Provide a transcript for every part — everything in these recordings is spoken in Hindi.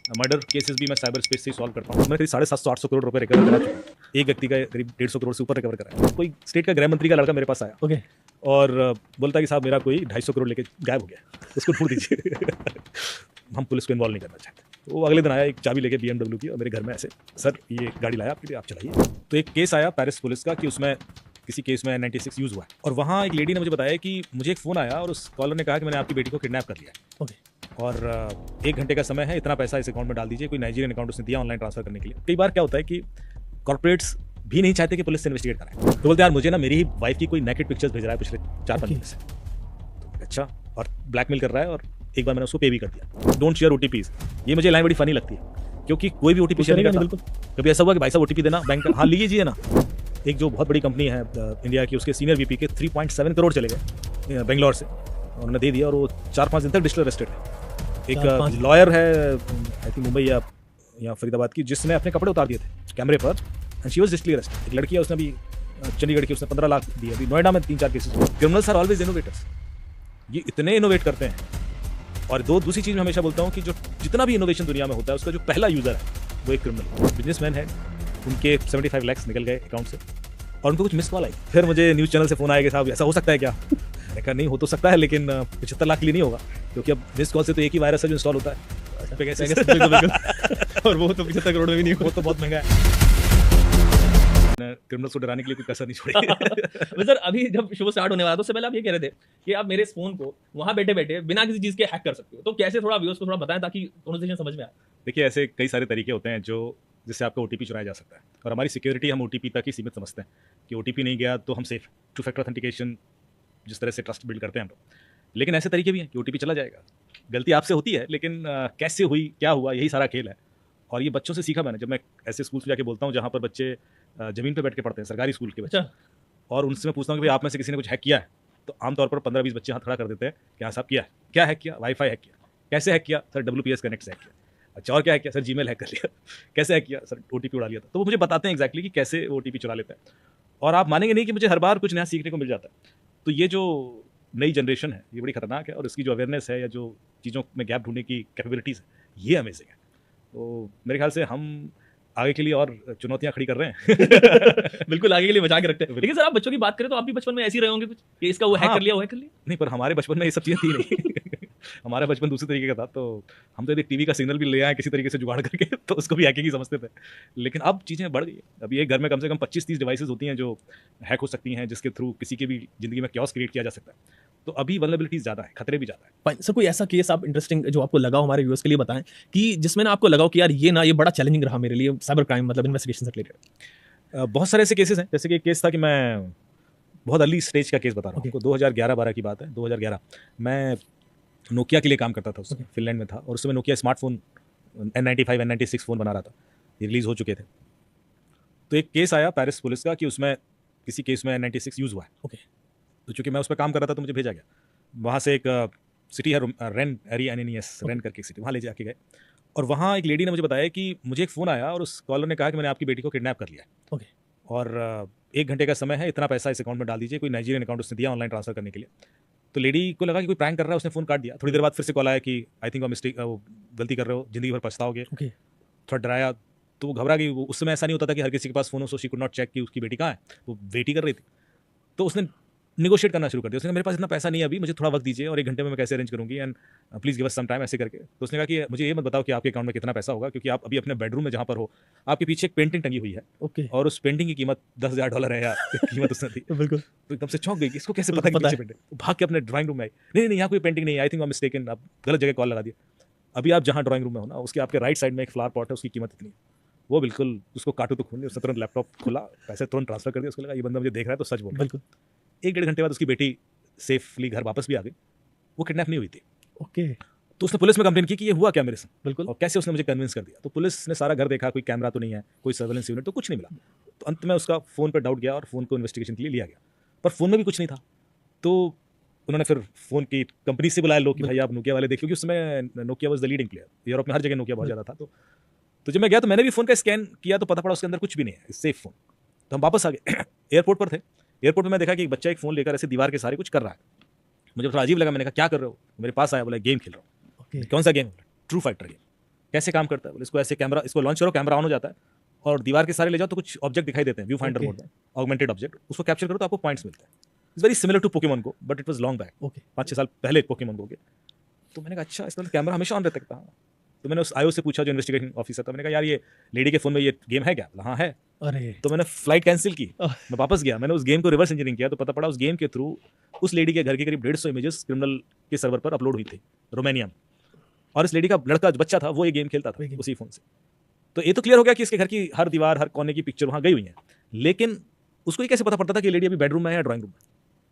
मर्डर केसेस भी मैं साइबर स्पेस से ही सॉल्व करता हूँ। मैं करीब 750-800 करोड़ रुपए रिकवर करा चुका हूँ। एक व्यक्ति का करीब 150 करोड़ से ऊपर रिकवर करा है। कोई स्टेट का गृह मंत्री का लड़का मेरे पास आया ओके और बोलता कि साहब मेरा कोई 250 करोड़ लेके गायब हो गया, उसको ढूंढ दीजिए। हम पुलिस को इन्वॉल्व नहीं करना चाहते। तो वो अगले दिन आया एक चाबी लेके BMW की और मेरे घर में ऐसे, सर ये गाड़ी लाया आपके लिए, आप चलाइए। तो एक केस आया पेरिस पुलिस का कि उसमें किसी केस में 96 यूज़ हुआ है और वहाँ एक लेडी ने मुझे बताया कि मुझे एक फ़ोन आया और उस कॉलर ने कहा कि मैंने आपकी बेटी को किडनैप कर लिया है ओके और 1 घंटे का समय है, इतना पैसा इस अकाउंट में डाल दीजिए। कोई नाइजीरियन अकाउंट उसने दिया ऑनलाइन ट्रांसफर करने के लिए। कई बार क्या होता है कि कॉर्पोरेट्स भी नहीं चाहते कि पुलिस से इन्वेस्टिगेट कराएं, तो बोलते हैं यार मुझे ना मेरी ही वाइफ की कोई नेकेड पिक्चर्स भेज रहा है पिछले 4-5 दिन से, तो अच्छा, और ब्लैकमेल कर रहा है और एक बार मैंने उसको पे भी कर दिया। Don't share OTPs। ये मुझे लाइन बड़ी फनी लगती है क्योंकि कोई भी OTP शेयर नहीं करता। बिल्कुल कभी ऐसा हुआ कि भाई साहब OTP देना बैंक का, हाँ लीजिए ना। एक जो बहुत बड़ी कंपनी है इंडिया की, उसके सीनियर VP के 3.7 करोड़ चले गए बेंगलोर से, उन्होंने दे दिया और वो 4-5 दिन तक डिजिटल अरेस्टेड है। एक लॉयर है आई थिंक मुंबई या फरीदाबाद की, जिसने अपने कपड़े उतार दिए थे कैमरे पर and she was digitally arrested. एक लड़की है, उसने भी चंडीगढ़ की, उसने 15 लाख दिए। अभी नोएडा में 3-4 cases. Criminals are always innovators. ये इतने इनोवेट करते हैं। और दूसरी चीज़ मैं हमेशा बोलता हूँ कि जो जितना भी इनोवेशन दुनिया में होता है उसका जो पहला यूज़र है वो एक क्रिमिनल। बिजनेसमैन है, उनके 75 लाख निकल गए अकाउंट से और उनको कुछ मिस कॉल आई। फिर मुझे न्यूज़ चैनल से फ़ोन आया कि साहब ऐसा हो सकता है क्या? मैंने कहा नहीं हो तो सकता है, लेकिन 75 लाख के लिए नहीं होगा, क्योंकि अब मिस कॉल से तो एक ही वायरस है जो इंस्टॉल होता है। और वो तो 75 करोड़ में भी नहीं वो तो बहुत महंगा है। क्रिमिनल्स को डराने के लिए कोई कसर नहीं छोड़ी। सर अभी जब शो स्टार्ट होने वाला था उससे पहले आप ये कह रहे थे कि आप मेरे इस फोन को वहां बैठे बैठे बिना किसी चीज के हैक कर सकते हो, तो कैसे थोड़ा व्यूअर्स को थोड़ा बताएं ताकि कन्वर्सेशन समझ में आए। देखिए ऐसे कई सारे तरीके होते हैं जो जिससे आपका OTP चुराया जा सकता है, और हमारी सिक्योरिटी हम OTP तक ही सीमित समझते हैं कि OTP नहीं गया तो हम सेफ। 2 फैक्टर ऑथेंटिकेशन, जिस तरह से ट्रस्ट बिल्ड करते हैं हम लोग, लेकिन ऐसे तरीके भी हैं कि OTP चला जाएगा। गलती आपसे होती है, लेकिन कैसे हुई, क्या हुआ, यही सारा खेल है। और ये बच्चों से सीखा मैंने, जब मैं ऐसे स्कूल में जाके बोलता हूँ जहाँ पर बच्चे ज़मीन पे बैठ के पढ़ते हैं, सरकारी स्कूल के बच्चे, और उनसे मैं पूछता हूँ कि भाई आप में से किसी ने कुछ हैक किया है, तो आमतौर पर 15-20 बच्चे हाथ खड़ा कर देते हैं कि हाँ साहब किया है। क्या हैक किया? वाईफाई हैक किया। कैसे हैक किया? सर WPS कनेक्ट से हैक किया। अच्छा, और क्या हैक किया? सर Gmail हैक कर लिया। कैसे हैक किया? सर OTP उड़ा लिया था। तो वो मुझे बताते हैं एग्जैक्टली कि कैसे वो OTP चुरा लेते हैं। और आप मानेंगे नहीं कि मुझे हर बार कुछ नया सीखने को मिल जाता है। तो ये जो नई जनरेशन है ये बड़ी खतरनाक है, और इसकी जो अवेयरनेस है या जो चीज़ों में गैप ढूंढने की कैपेबिलिटीज़ है, ये अमेजिंग है। तो मेरे ख्याल से हम आगे के लिए और चुनौतियां खड़ी कर रहे हैं। बिल्कुल आगे के लिए बचा के रखते हैं। लेकिन सर आप बच्चों की बात करें तो आप भी बचपन में ऐसे ही रहे होंगे कुछ कि इसका वो हैक कर लिया, वो हैक कर लिया। नहीं, पर हमारे बचपन में ये सब चीज़ें थी नहीं। हमारा बचपन दूसरे तरीके का था, तो हम तो यदि टीवी का सिग्नल भी ले आए किसी तरीके से जुगाड़ करके, तो उसको भी हैकिंग ही समझते थे। लेकिन अब चीज़ें बढ़ गई है। अब ये घर में कम से कम 25-30 डिवाइसेस होती हैं जो हैक हो सकती हैं, जिसके थ्रू किसी की भी ज़िंदगी में क्योस क्रिएट किया जा सकता है। तो अभी वल्नरेबिलिटीज़ ज़्यादा है, खतरे भी ज़्यादा है। सर कोई ऐसा केस आप इंटरेस्टिंग जो आपको लगा हो हमारे व्यूअर्स के लिए बताएं कि जिसमें ना आपको लगा हो कि यार ये बड़ा चैलेंजिंग रहा मेरे लिए, साइबर क्राइम मतलब इन्वेस्टिगेशन से रिलेटेड। बहुत सारे ऐसे केसेस हैं, जैसे कि एक केस था कि मैं बहुत अर्ली स्टेज का केस बता रहा हूँ आपको। 2011-12 की बात है। 2011 मैं नोकिया के लिए काम करता था, उसमें फिनलैंड में था, और उस समय Nokia smartphone N95 N96 phone बना रहा था, ये रिलीज़ हो चुके थे। तो एक केस आया पेरिस पुलिस का कि उसमें किसी केस में N96 यूज़ हुआ है। ओके तो चूँकि मैं उस पर काम कर रहा था तो मुझे भेजा गया। वहाँ से एक सिटी है रेन, RENNES, रेन करके एक सिटी, वहाँ ले जाके गए, और वहाँ एक लेडी ने मुझे बताया कि मुझे एक फ़ोन आया और उस कॉलर ने कहा कि मैंने आपकी बेटी को किडनैप कर लिया है ओके और 1 घंटे का समय है, इतना पैसा इस अकाउंट में डाल दीजिए। कोई नाइजीरियन अकाउंट उसने दिया ऑनलाइन ट्रांसफर करने के लिए। तो लेडी को लगा कि कोई प्रैंक कर रहा है, उसने फ़ोन काट दिया। थोड़ी देर बाद फिर से कॉल आया कि आई थिंक वो गलती कर रहे हो, ज़िंदगी भर पछताओगे। ओके थोड़ा डराया, तो वो घबरा गई। वो उस समय ऐसा नहीं होता था कि हर किसी के पास फ़ोन हो, so she could not check कि उसकी बेटी कहाँ है, वो वेट ही कर रही थी। तो उसने नेगोशिएट करना शुरू कर दिया। उसने कहा मेरे पास इतना पैसा नहीं है अभी, मुझे थोड़ा वक्त दीजिए और 1 घंटे में मैं कैसे अरेंज करूँगी, and please give us some time, ऐसे करके। तो उसने कहा कि मुझे ये मत बताओ कि आपके अकाउंट में कितना पैसा होगा, क्योंकि आप अभी अपने बेडरूम में जहाँ पर हो, आपके पीछे एक पेंटिंग टंगी हुई है, ओके और उस पेंटिंग की कीमत $10,000 है या कीमत उसने दी। बिल्कुल तो एकदम से चौंक गई कि इसको कैसे पता कि पीछे पेंटिंग। तो भाग के अपने ड्राइंग रूम में आई, नहीं यहाँ कोई पेंटिंग नहीं है, I think I am mistaken, आप गलत जगह कॉल लगा दिया। अभी आप जहाँ ड्राइंग रूम में हो ना, उसके आपके राइट साइड में एक फ्लावर पॉट है, उसकी कीमत इतनी है। वो बिल्कुल उसको काटू तो खून नहीं, उसने तुरंत लैपटॉप खोला, पैसे तुरंत ट्रांसफर कर दिया। उसको लगा ये बंदा मुझे देख रहा है तो सच बोल रहा है। बिल्कुल 1-1.5 घंटे बाद उसकी बेटी सेफली घर वापस भी आ गई। वो किडनैप नहीं हुई थी। ओके तो उसने पुलिस में कंप्लेन की कि ये हुआ क्या मेरे साथ, बिल्कुल और कैसे उसने मुझे कन्विंस कर दिया। तो पुलिस ने सारा घर देखा, कोई कैमरा तो नहीं है, कोई सर्वेलेंस यूनिट, तो कुछ नहीं मिला। तो अंत में उसका फ़ोन पर डाउट गया और फ़ोन को इन्वेस्टिगेशन के लिए लिया गया, पर फ़ोन में भी कुछ नहीं था। तो उन्होंने फिर फ़ोन की कंपनी से बुलाया लोग कि भाई आप नोकिया वाले देखिए, क्योंकि उस समय Nokia was the leading player, Europe में हर जगह नोकिया बहुत ज़्यादा था। तो जब मैं गया तो मैंने भी फ़ोन का स्कैन किया, तो पता पड़ा उसके अंदर कुछ भी नहीं है, सेफ फ़ोन। तो हम वापस आ गए। एयरपोर्ट पर थे। एयरपोर्ट में मैं देखा कि एक बच्चा एक फ़ोन लेकर ऐसे दीवार के सहारे कुछ कर रहा है। मुझे थोड़ा अजीब लगा। मैंने कहा क्या कर रहे हो? मेरे पास आया, बोला गेम खेल रहा हूँ। ओके कौन सा गेम? True fighter game. कैसे काम करता है? बोले इसको ऐसे कैमरा, इसको लॉन्च करो, कैमरा ऑन हो जाता है और दीवार के सहारे ले जाओ तो कुछ ऑब्जेक्ट दिखाई देते हैं व्यू फाइंडर Okay. मोड में, ऑगमेंटेड ऑब्जेक्ट, उसको कैप्चर करो तो आपको पॉइंट्स मिलते हैं। It's very similar to Pokemon go, but it was long back, okay 5-6 साल पहले पोकेमॉन गो के। तो मैंने कहा अच्छा इसका कैमरा हमेशा ऑन रहता है? तो मैंने उस आईओ से पूछा जो इन्वेस्टिगेशन ऑफिसर था, मैंने कहा यार ये लेडी के फोन में ये गेम है क्या? बोला, हाँ है। अरे तो मैंने फ्लाइट कैंसिल की, आह। मैं वापस गया, मैंने उस गेम को रिवर्स इंजीनियरिंग किया तो पता पड़ा उस गेम के थ्रू उस लेडी के घर की करीब 150 इमेजेस क्रिमिनल के सर्वर पर अपलोड हुई थी रोमानिया में, और इस लेडी का लड़का जो बच्चा था वो ये गेम खेलता था वही game। उसी फोन से। तो ये तो क्लियर हो गया कि इसके घर की हर दीवार, हर कोने की पिक्चर वहाँ गई हुई है, लेकिन उसको ये कैसे पता पड़ता था कि लेडी अभी बेडरूम में है या ड्राइंग रूम में?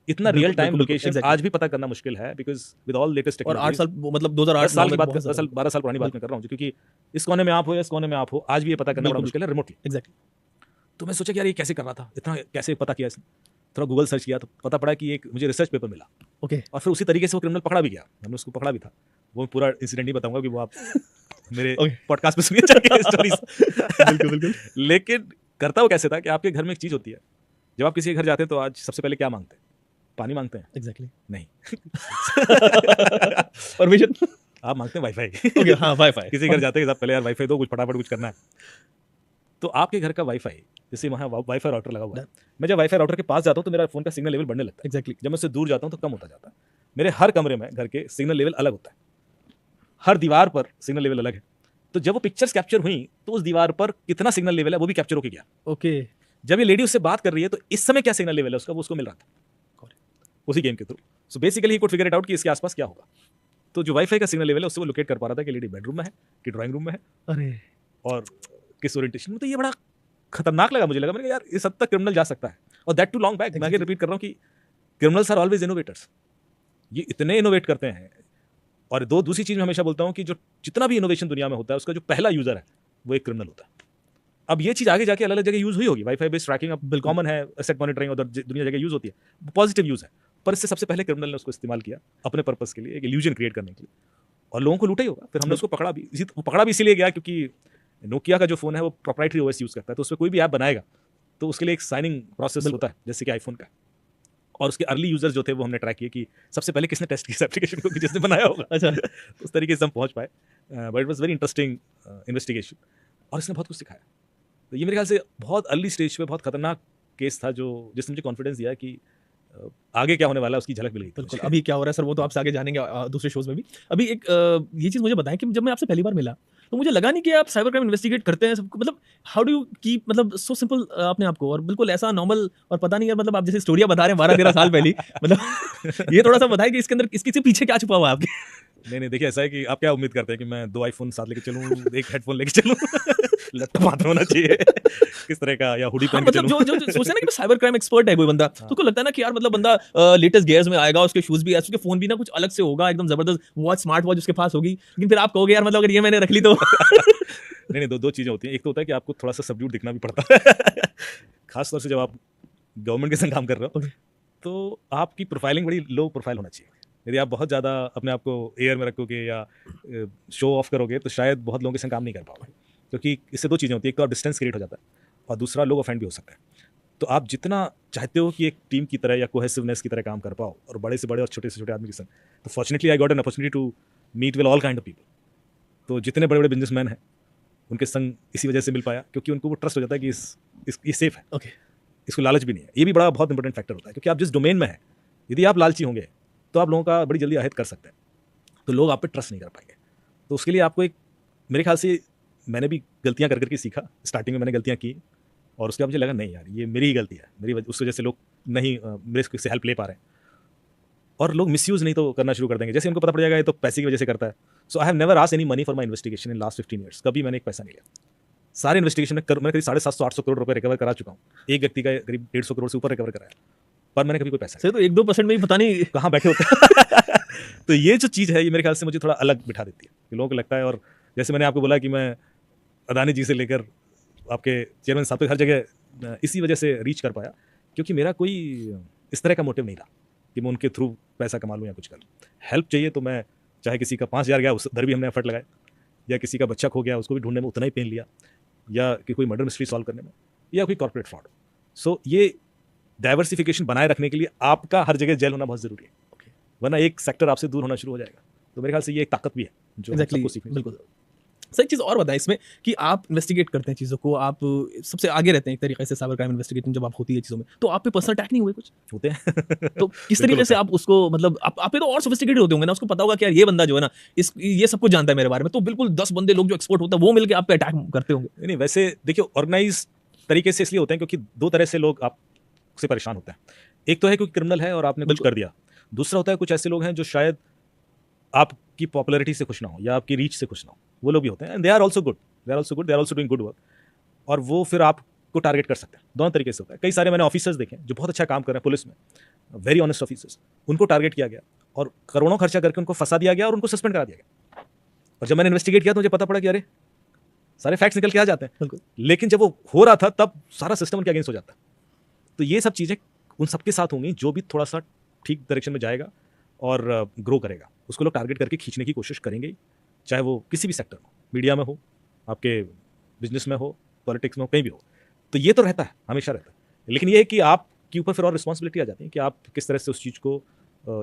इतना बिल्कुल, रियल टाइम बिल्कुल, लोकेशन exactly। आज भी पता करना मुश्किल है, बिकॉज विद ऑल लेटेस्ट और 8 टेक्नोलॉजी। साल वो मतलब 2008 10 साल की में बात, 10 साल 12 साल पुरानी बात मैं कर रहा हूँ, क्योंकि इस कोने में आप हो या इस कोने में आप हो, आज भी ये पता करना बड़ा बिल्कुल, मुश्किल है रिमोटली। एग्जैक्टली तो मैं सोचा कि यार ये कैसे कर रहा था, इतना कैसे पता किया इसने? थोड़ा गूगल सर्च किया तो पता पड़ा कि एक मुझे रिसर्च पेपर मिला, ओके और फिर उसी तरीके से वो क्रिमिनल पकड़ा भी गया, हमने उसको पकड़ा भी था। वो पूरा इंसिडेंट नहीं बताऊंगा कि वो आप मेरे Okay। पॉडकास्ट पे सुनिए जाके स्टोरीज। बिल्कुल बिल्कुल लेकिन करता वो कैसे था कि आपके घर में एक चीज होती है, जब आप किसी के घर जाते हैं तो आज सबसे पहले क्या मांगते हैं? पानी मांगते हैं? एग्जैक्टली नहीं। परमिशन आप मांगते हैं वाईफाई। ओके हाँ वाईफाई किसी घर जाते हैं साहब पहले यार वाईफाई दो, कुछ फटाफट कुछ करना है। तो आपके घर का वाईफाई, जैसे वहाँ वाईफाई राउटर लगा हुआ है, मैं जब वाईफाई राउटर के पास जाता हूँ तो मेरा फोन का सिग्नल लेवल बढ़ने लगता है, एग्जैक्टली जब मैं उससे दूर जाता हूँ तो कम होता जाता है। मेरे हर कमरे में घर के सिग्नल लेवल अलग होता है, हर दीवार पर सिग्नल लेवल अलग है। तो जब वो पिक्चर्स कैप्चर हुई तो उस दीवार पर कितना सिग्नल लेवल है वो भी कैप्चर होके गया। ओके जब ये लेडी उससे बात कर रही है तो इस समय क्या सिग्नल लेवल है उसका, वो उसको मिल रहा था उसी गेम के through. So basically he could figure it out कि इसके आसपास क्या होगा। तो जो वाईफाई का सिग्नल लेवल है उससे वो लोकेट कर पा रहा था कि लेडी बेडरूम में है कि ड्राइंग रूम में है अरे और किस ओरिएंटेशन में। तो ये बड़ा खतरनाक लगा, मुझे लगा, मैंने कहा यार इस हद तक क्रिमिनल जा सकता है, और दैट टू लॉन्ग बैक। मैं आगे रिपीट कर रहा हूँ कि क्रिमिनल्स आर ऑलवेज इनोवेटर्स, ये इतने इनोवेट करते हैं। और दूसरी चीज मैं हमेशा बोलता हूँ कि जो जितना भी इनोवेशन दुनिया में होता है उसका जो पहला यूजर है वो एक क्रिमिनल होता है। अब ये चीज आगे जाके अलग अलग जगह यूज हुई होगी, वाईफाई बेस्ड ट्रैकिंग अब कॉमन है, एसेट मॉनिटरिंग और दुनिया जगह यूज होती है, पॉजिटिव यूज है, पर इससे सबसे पहले क्रिमिनल ने उसको इस्तेमाल किया अपने पर्पस के लिए, एक इल्यूजन क्रिएट करने के लिए, और लोगों को लूटा ही होगा। फिर हमने उसको पकड़ा भी, वो पकड़ा भी इसीलिए गया क्योंकि नोकिया का जो फोन है वो प्रोप्राइटरी ओएस यूज करता है, तो उसमें कोई भी ऐप बनाएगा तो उसके लिए एक साइनिंग प्रोसेस होता है जैसे कि आईफोन का, और उसके अर्ली यूजर्स जो थे वो हमने ट्रैक किए कि सबसे पहले किसने टेस्ट किया इस एप्लीकेशन को, कि जिसने बनाया होगा। अच्छा उस तरीके से हम पहुंच पाए, but it was very interesting investigation, और इसने बहुत कुछ सिखाया। तो ये मेरे ख्याल से बहुत अर्ली स्टेज पे बहुत खतरनाक केस था जो जिसने मुझे कॉन्फिडेंस दिया कि आगे क्या होने वाला है उसकी झलक मिल गई थी बिल्कुल मुझे। अभी क्या हो रहा है सर वो तो आपसे आगे जानेंगे दूसरे शोज में भी। अभी एक ये चीज़ मुझे बताएं कि जब मैं आपसे पहली बार मिला तो मुझे लगा नहीं कि आप साइबर क्राइम इन्वेस्टिगेट करते हैं सबको, मतलब हाउ डू यू कीप मतलब सो सिंपल अपने आप को, और बिल्कुल ऐसा नॉर्मल, और पता नहीं यार मतलब आप जैसे स्टोरियां बता रहे हैं 12-13 साल पहले मतलब ये थोड़ा सा बताएं कि इसके अंदर इसके पीछे क्या छुपा हुआ है आपके। नहीं देखिए ऐसा है कि आप क्या उम्मीद करते हैं कि मैं 2 आईफोन साथ लेके चलूँ, एक हेडफोन लेके चलूँ, लैपटॉप हाथ में होना चाहिए किस तरह का, या हुडी हाँ, पहन के मतलब चलूँ? जो सोचते हैं ना कि साइबर क्राइम एक्सपर्ट है कोई बंदा, तो उसको लगता है ना कि यार मतलब बंदा लेटेस्ट गियर्स में आएगा, उसके शूज भी ऐसे, उसके फोन भी ना कुछ अलग से होगा, एकदम जबरदस्त वॉच, स्मार्ट वॉच उसके पास होगी, लेकिन फिर आप कहोगे यार मतलब अगर ये मैंने रख ली तो नहीं दो चीज़ें होती हैं। एक तो होता है कि आपको थोड़ा सा सबड्यूट दिखना भी पड़ता है खासतौर से जब आप गवर्नमेंट के संग काम कर रहे हो, Okay। तो आपकी प्रोफाइलिंग बड़ी लो प्रोफाइल होना चाहिए। यदि आप बहुत ज़्यादा अपने आप को एयर में रखोगे या शो ऑफ करोगे तो शायद बहुत लोगों के संग काम नहीं कर पाओगे, क्योंकि इससे 2 चीज़ें होती हैं, एक तो आप डिस्टेंस क्रिएट हो जाता है और दूसरा लोग ऑफेंड भी हो सकता है। तो आप जितना चाहते हो कि एक टीम की तरह या कोहेसिवनेस की तरह काम कर पाओ, और बड़े से बड़े और छोटे से छोटे आदमी के संग, तो fortunately I got an opportunity to meet with all kind of people. तो जितने बड़े बड़े बिजनेसमैन हैं उनके संग इसी वजह से मिल पाया, क्योंकि उनको वो ट्रस्ट हो जाता है कि ये सेफ है, ओके इसको लालच भी नहीं है। ये भी बड़ा बहुत इंपॉर्टेंट फैक्टर होता है, क्योंकि आप जिस डोमेन में हैं यदि आप लालची होंगे तो आप लोगों का बड़ी जल्दी आहत कर सकते हैं, तो लोग आप पे ट्रस्ट नहीं कर पाएंगे। तो उसके लिए आपको एक, मेरे ख्याल से मैंने भी गलतियां कर करके सीखा, स्टार्टिंग में मैंने गलतियां की और उसके बाद मुझे लगा नहीं यार ये मेरी ही गलती है, उस वजह से लोग नहीं मेरे से हेल्प ले पा रहे हैं, और लोग मिसयूज नहीं तो करना शुरू कर देंगे, जैसे उनको पता पड़ जाएगा ये तो पैसे की वजह से करता है। So I have never asked any money for my investigation in last 15 years. कभी मैंने एक पैसा नहीं लिया। सारे इन्वेस्टिगेशन में मैंने करीब 750-800 करोड़ रुपए रिकवर करा चुका हूँ, एक व्यक्ति का करीब 150 करोड़ से ऊपर रिकवर कराया, पर मैंने कभी कोई पैसा सर तो 1-2% में ही पता नहीं कहाँ बैठे होते हैं। तो ये जो चीज़ है ये मेरे ख्याल से मुझे थोड़ा अलग बिठा देती है कि लोगों को लगता है, और जैसे मैंने आपको बोला कि मैं अदानी जी से लेकर आपके चेयरमैन साहब तक हर जगह इसी वजह से रीच कर पाया, क्योंकि मेरा कोई इस तरह का मोटिव नहीं था कि मैं उनके थ्रू पैसा कमा लूँ या कुछ कर लूँ। हेल्प चाहिए तो मैं, चाहे किसी का 5,000 गया उधर भी हमने एफर्ट लगाए, या किसी का बच्चा खो गया उसको भी ढूंढने में उतना ही पेन लिया, या कि कोई मर्डर मिस्ट्री सॉल्व करने में, या कोई कॉर्पोरेट फ्रॉड। सो ये डाइवर्सिफिकेशन बनाए रखने के लिए आपका हर जगह जेल होना बहुत ज़रूरी है, वरना एक सेक्टर आपसे दूर होना शुरू हो जाएगा। तो मेरे ख्याल से ये एक ताकत भी है जो एग्जैक्टली सबको सीखनी चाहिए। बिल्कुल। सही चीज़ और बताएं इसमें कि आप इन्वेस्टिगेट करते हैं चीज़ों को, आप सबसे आगे रहते हैं एक तरीके से साइबर क्राइम इन्वेस्टिगेशन जब आप होती है चीज़ों में, तो आप पे पर्सनल अटैक नहीं हुए कुछ? होते हैं। तो किस बिल्कुल तरीके से होते हैं। आप उसको मतलब आप पे तो और सोफिस्टिकेटेड होते होंगे ना, उसको पता होगा कि यार ये बंदा जो है ना, इस ये सब कुछ जानता है मेरे बारे में, तो बिल्कुल 10 बंदे लोग जो एक्सपर्ट होता है वो मिलके आप पे अटैक करते होंगे। नहीं, नहीं, वैसे देखिए ऑर्गेनाइज़ तरीके से इसलिए होते हैं क्योंकि 2 तरह से लोग आपसे परेशान होते हैं। एक तो है क्योंकि क्रिमिनल है और आपने कुछ बिल्कुल। कर दिया। दूसरा होता है कुछ ऐसे लोग हैं जो शायद आपकी पॉपुलैरिटी से खुश ना हो या आपकी रीच से खुश ना हो। वो लोग भी होते हैं and they are also good, they are also good, they are also doing good work और वो फिर आपको टारगेट कर सकते हैं। दोनों तरीके से होता है। कई सारे मैंने ऑफिसर्स देखे हैं जो बहुत अच्छा काम कर रहे हैं पुलिस में, वेरी ऑनेस्ट ऑफिसर्स, उनको टारगेट किया गया और करोड़ों खर्चा करके उनको फंसा दिया गया और उनको सस्पेंड करा दिया गया। और जब मैंने इन्वेस्टिगेट किया तो मुझे पता पड़ा कि अरे सारे फैक्ट्स निकल के आ जाते हैं। बिल्कुल। लेकिन जब वो हो रहा था तब सारा सिस्टम उनके अगेंस्ट हो जाता है। तो ये सब चीज़ें उन सबके साथ होंगी जो भी थोड़ा सा ठीक डायरेक्शन में जाएगा और ग्रो करेगा, उसको लोग टारगेट करके खींचने की कोशिश करेंगे ही, चाहे वो किसी भी सेक्टर में हो, मीडिया में हो, आपके बिजनेस में हो, पॉलिटिक्स में हो, कहीं भी हो। तो ये तो रहता है, हमेशा रहता है। लेकिन ये है कि आपके ऊपर फिर और रिस्पॉन्सिबिलिटी आ जाती है कि आप किस तरह से उस चीज़ को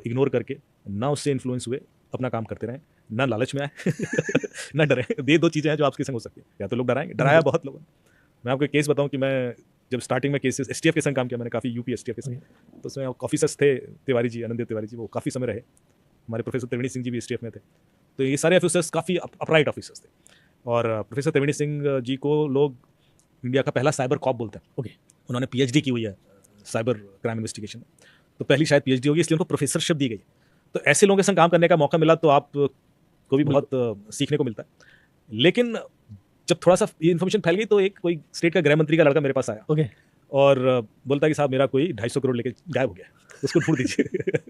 इग्नोर करके ना उससे इन्फ्लुएंस हुए अपना काम करते रहें, ना लालच में आए ना डरें। ये 2 चीज़ें हैं जो आपके संग हो सकती है। या तो लोग डराएंगे, डराया बहुत लोगों ने। मैं आपको एक केस बताऊं कि मैं जब स्टार्टिंग में केसेस एसटीएफ के संग काम किया, मैंने काफ़ी यूपी एसटीएफ के संग, तो उसमें ऑफिसर्स थे तिवारी जी, आनंद तिवारी जी, वो काफ़ी समय रहे। हमारे प्रोफेसर त्रिवेणी सिंह जी भी एसटीएफ में थे। तो ये सारे ऑफिसर्स काफ़ी अपराइट ऑफिसर्स थे और प्रोफेसर त्रिवेणी सिंह जी को लोग इंडिया का पहला साइबर कॉप बोलते हैं। ओके। उन्होंने पीएचडी की हुई है साइबर क्राइम इन्वेस्टिगेशन में, तो पहली शायद पीएचडी होगी, इसलिए उनको प्रोफेसरशिप दी गई। तो ऐसे लोगों के संग काम करने का मौका मिला तो आप को भी बहुत सीखने को मिलता है। लेकिन जब थोड़ा सा ये इन्फॉर्मेशन फैल गई तो एक कोई स्टेट का गृह मंत्री का लड़का मेरे पास आया ओके। और बोलता है कि साहब मेरा कोई 250 करोड़ लेके गायब हो गया, उसको ढूंढ दीजिए।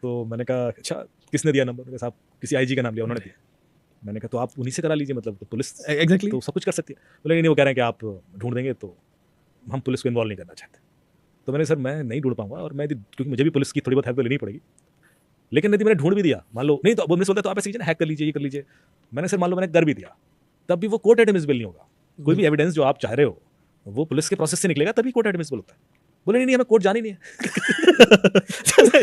तो मैंने कहा अच्छा किसने दिया नंबर? साहब किसी आईजी का नाम लिया, उन्होंने दिया। मैंने कहा तो आप उन्हीं से करा लीजिए, मतलब तो पुलिस एग्जैक्टली। तो सब कुछ कर सकती है। बोले नहीं, वो कह रहे हैं कि आप ढूंढ देंगे तो हम पुलिस को इन्वॉल्व नहीं करना चाहते। तो मैंने सर मैं नहीं ढूंढ पाऊंगा और मैं क्योंकि मुझे भी पुलिस की थोड़ी बहुत हेल्प तो लेनी पड़ेगी। लेकिन यदि मैंने ढूंढ भी दिया, मान लो नहीं, तो पुलिस बोलता है तो आप ऐसे कीजिए, हैक कर लीजिए, ये कर लीजिए। मैंने सर मान लो मैंने कर भी दिया, तब भी वो कोर्ट एडमिसिबल नहीं होगा। कोई भी एविडेंस जो आप चाह रहे हो वो पुलिस के प्रोसेस से निकलेगा तभी कोर्ट एडमिसिबल होता है। बोले नहीं हमें कोर्ट जानी नहीं है।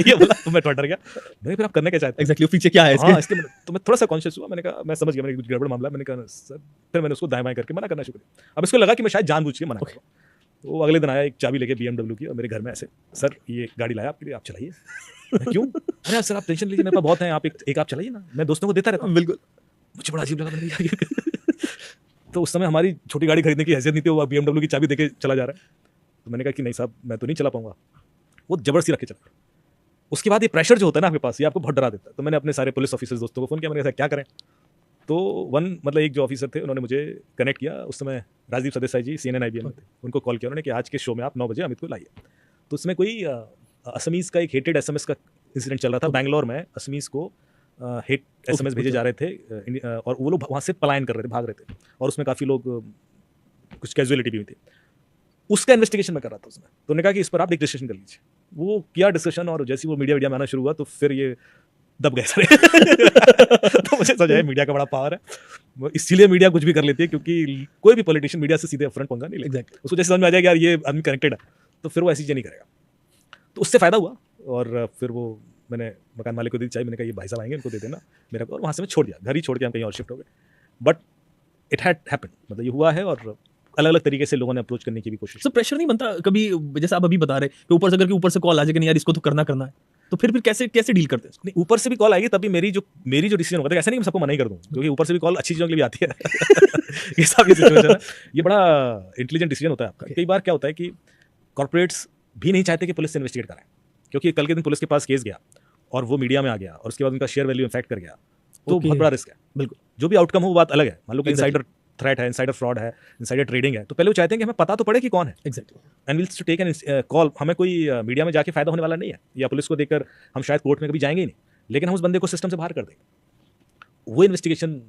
ये बोला तो मैं थोड़ा डर गया। नहीं फिर आप करने क्या चाहते हैं? एग्जैक्टली पीछे क्या है इसके? हाँ, इसलिए तो मैं थोड़ा सा कॉन्शियस हुआ। मैंने कहा मैं समझ गया मैंने कुछ गड़बड़ मामला है। मैंने कहा सर, फिर मैंने उसको दाएं बाएं करके मना करना शुरू किया। अब इसको लगा कि मैं शायद जानबूझ के मना कर रहा हूं। तो वो अगले दिन आया एक चाबी लेके BMW की और मेरे घर में ऐसे, सर ये गाड़ी लाया आपके लिए, आप चलाइए। मैं, क्यों? अरे सर आप टेंशन लीजिए, मेरे पास बहुत हैं, आप एक आप चलाइए ना, मैं दोस्तों को देता रहता हूँ। बिल्कुल। मुझे बड़ा अजीब लगा, मैंने कहा, ये तो उस समय हमारी छोटी गाड़ी खरीदने की हैसियत नहीं थी, वो BMW की चाबी देके चला जा रहा है। तो मैंने कहा कि नहीं साहब मैं तो नहीं चला पाऊंगा। वो जबरदस्ती रख के चला। उसके बाद ये प्रेशर जो होता है ना आपके पास, ये आपको बहुत डरा देता है। तो मैंने अपने सारे पुलिस ऑफिसर्स दोस्तों को फोन किया, मैंने कहा क्या करें? तो मतलब एक जो ऑफिसर थे उन्होंने मुझे कनेक्ट किया। उस समय राजदीप सरदेसाई जी CNN IBM में थे, उनको कॉल किया उन्होंने कि आज के शो में आप 9 बजे अमित को लाइए। तो उसमें कोई असमीज़ का एक हेटेड SMS का इंसिडेंट चल रहा था। बैंगलोर में असमीज़ को हेट SMS भेजे जा रहे थे और वो लोग वहाँ से पलायन कर रहे थे, भाग रहे थे और उसमें काफ़ी लोग कुछ कैजुअलिटी भी हुई थी। उसका इन्वेस्टिगेशन मैं कर रहा था उसमें। तो उन्होंने कहा कि इस पर आप एक डिस्कशन कर लीजिए। वो किया डिस्कशन और जैसे वो मीडिया में आना शुरू हुआ तो फिर ये दब गए सारे। तो मुझे समझ आया मीडिया का बड़ा पावर है। इसीलिए मीडिया कुछ भी कर लेती है क्योंकि कोई भी पॉलिटिशियन मीडिया से सीधे अपफ्रंट पंगा नहीं लेता। एग्जैक्टली। उसको जैसे समझ में आ जाएगा यार ये आदमी कनेक्टेड है तो फिर वो ऐसी चीज़ें नहीं करेगा। तो उससे फ़ायदा हुआ और फिर वो मैंने मकान मालिक को दी चाहिए। मैंने कहा ये भाई साहब आएंगे इनको दे देना मेरे को, और वहाँ से मैं छोड़ दिया, घर ही छोड़ के हम कहीं और शिफ्ट हो गए। बट इट हैड हैपेंड, मतलब ये हुआ है और अलग अलग तरीके से लोगों ने अप्रोच करने की भी कोशिश। सो प्रेशर नहीं बनता कभी, जैसे आप अभी बता रहे कि ऊपर से अगर ऊपर से कॉल आ जाए कि नहीं यार इसको तो करना है, तो फिर कैसे कैसे डील करते हैं इसको? नहीं, ऊपर से भी कॉल आएगी तभी मेरी जो डिसीजन होगा। ऐसा नहीं मैं सबको मना ही कर दूँ, क्योंकि ऊपर से भी कॉल अच्छी चीज़ों के लिए भी आती है। ये सब ये सिचुएशन है, ये बड़ा इंटेलिजेंट डिसीजन होता है आपका। कई बार क्या होता है कि कॉर्पोरेट्स भी नहीं चाहते कि पुलिस से इन्वेस्टिगेट कराएं, क्योंकि कल के दिन पुलिस के पास केस गया और वो मीडिया में आ गया और उसके बाद उनका शेयर वैल्यू इम्पैक्ट कर गया, तो बहुत बड़ा रिस्क है। बिल्कुल। जो भी आउटकम हो वो बात अलग है। मान लो कि इनसाइडर थ्रेट है, इनसाइडर फ्रॉड है, इनसाइडर ट्रेडिंग है, तो पहले वो चाहते हैं कि हमें पता तो पड़े कि कौन है। Exactly. And will to take an call. हमें कोई मीडिया में जाके फायदा होने वाला नहीं है, या पुलिस को देखकर हम शायद कोर्ट में कभी जाएंगे ही नहीं, लेकिन हम उस बंदे को सिस्टम से बाहर कर देंगे। वो इन्वेस्टिगेशन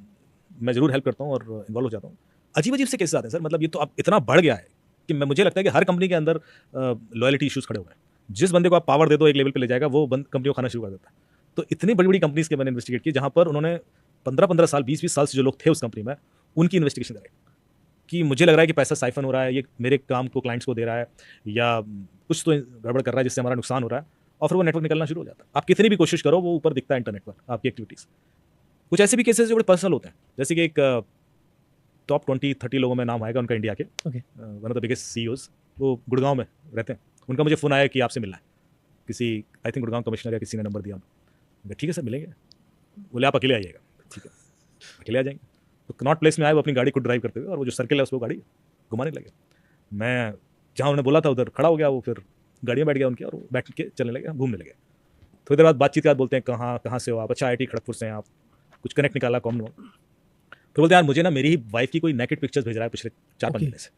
मैं जरूर हेल्प करता हूँ और इन्वॉल्व हो जाता हूँ। अजीब अजीब से केसेस आते हैं सर, मतलब ये तो अब इतना बढ़ गया है कि मुझे लगता है कि हर कंपनी के अंदर लॉयल्टी इश्यूज खड़े हुए हैं। जिस बंदे को आप पावर दे दो एक लेवल पे ले जाएगा, वो कंपनी को खाना शुरू कर देता है। तो इतनी बड़ी बड़ी कंपनीज के मैंने इन्वेस्टिगेट की जहाँ पर उन्होंने 15-15 साल 20-20 साल से जो लोग थे उस कंपनी में, उनकी इन्वेस्टिगेशन कराई कि मुझे लग रहा है कि पैसा साइफन हो रहा है, ये मेरे काम को क्लाइंट्स को दे रहा है या कुछ तो गड़बड़ कर रहा है जिससे हमारा नुकसान हो रहा है, और फिर वो नेटवर्क निकलना शुरू हो जाता है। आप कितनी भी कोशिश करो वो ऊपर दिखता है इंटरनेट पर आपकी एक्टिविटीज़। कुछ ऐसे भी केसेस जो बड़े पर्सनल होते हैं, जैसे कि एक टॉप 20-30 लोगों में नाम आएगा उनका इंडिया के, okay one of the biggest CEOs, वो गुड़गांव में रहते हैं। उनका मुझे फ़ोन आया कि आपसे मिलना है, किसी आई थिंक गुड़गांव कमिश्नर या किसी ने नंबर दिया। मैं ठीक है सर मिलेंगे। बोले आप अकेले आइएगा। ठीक है अकेले आ जाएंगे। तो कनॉट प्लेस में आए, वो अपनी गाड़ी को ड्राइव करते हुए, और वो जो सर्किल है उसको गाड़ी घुमाने लगे। मैं जहाँ उन्होंने बोला था उधर खड़ा हो गया, वो फिर गाड़ी में बैठ गया उनके, और वो बैठ के चलने लगे, घूमने लगे। थोड़ी देर बाद बातचीत के बाद बोलते हैं कहाँ से हो आप? अच्छा IIT खड़गपुर से हैं आप। कुछ कनेक्ट निकाला कॉमन। फिर बोलते हैं यार मुझे ना मेरी ही वाइफ की कोई नेकेड पिक्चर्स भेज रहा है पिछले 4-5 Okay. महीने से।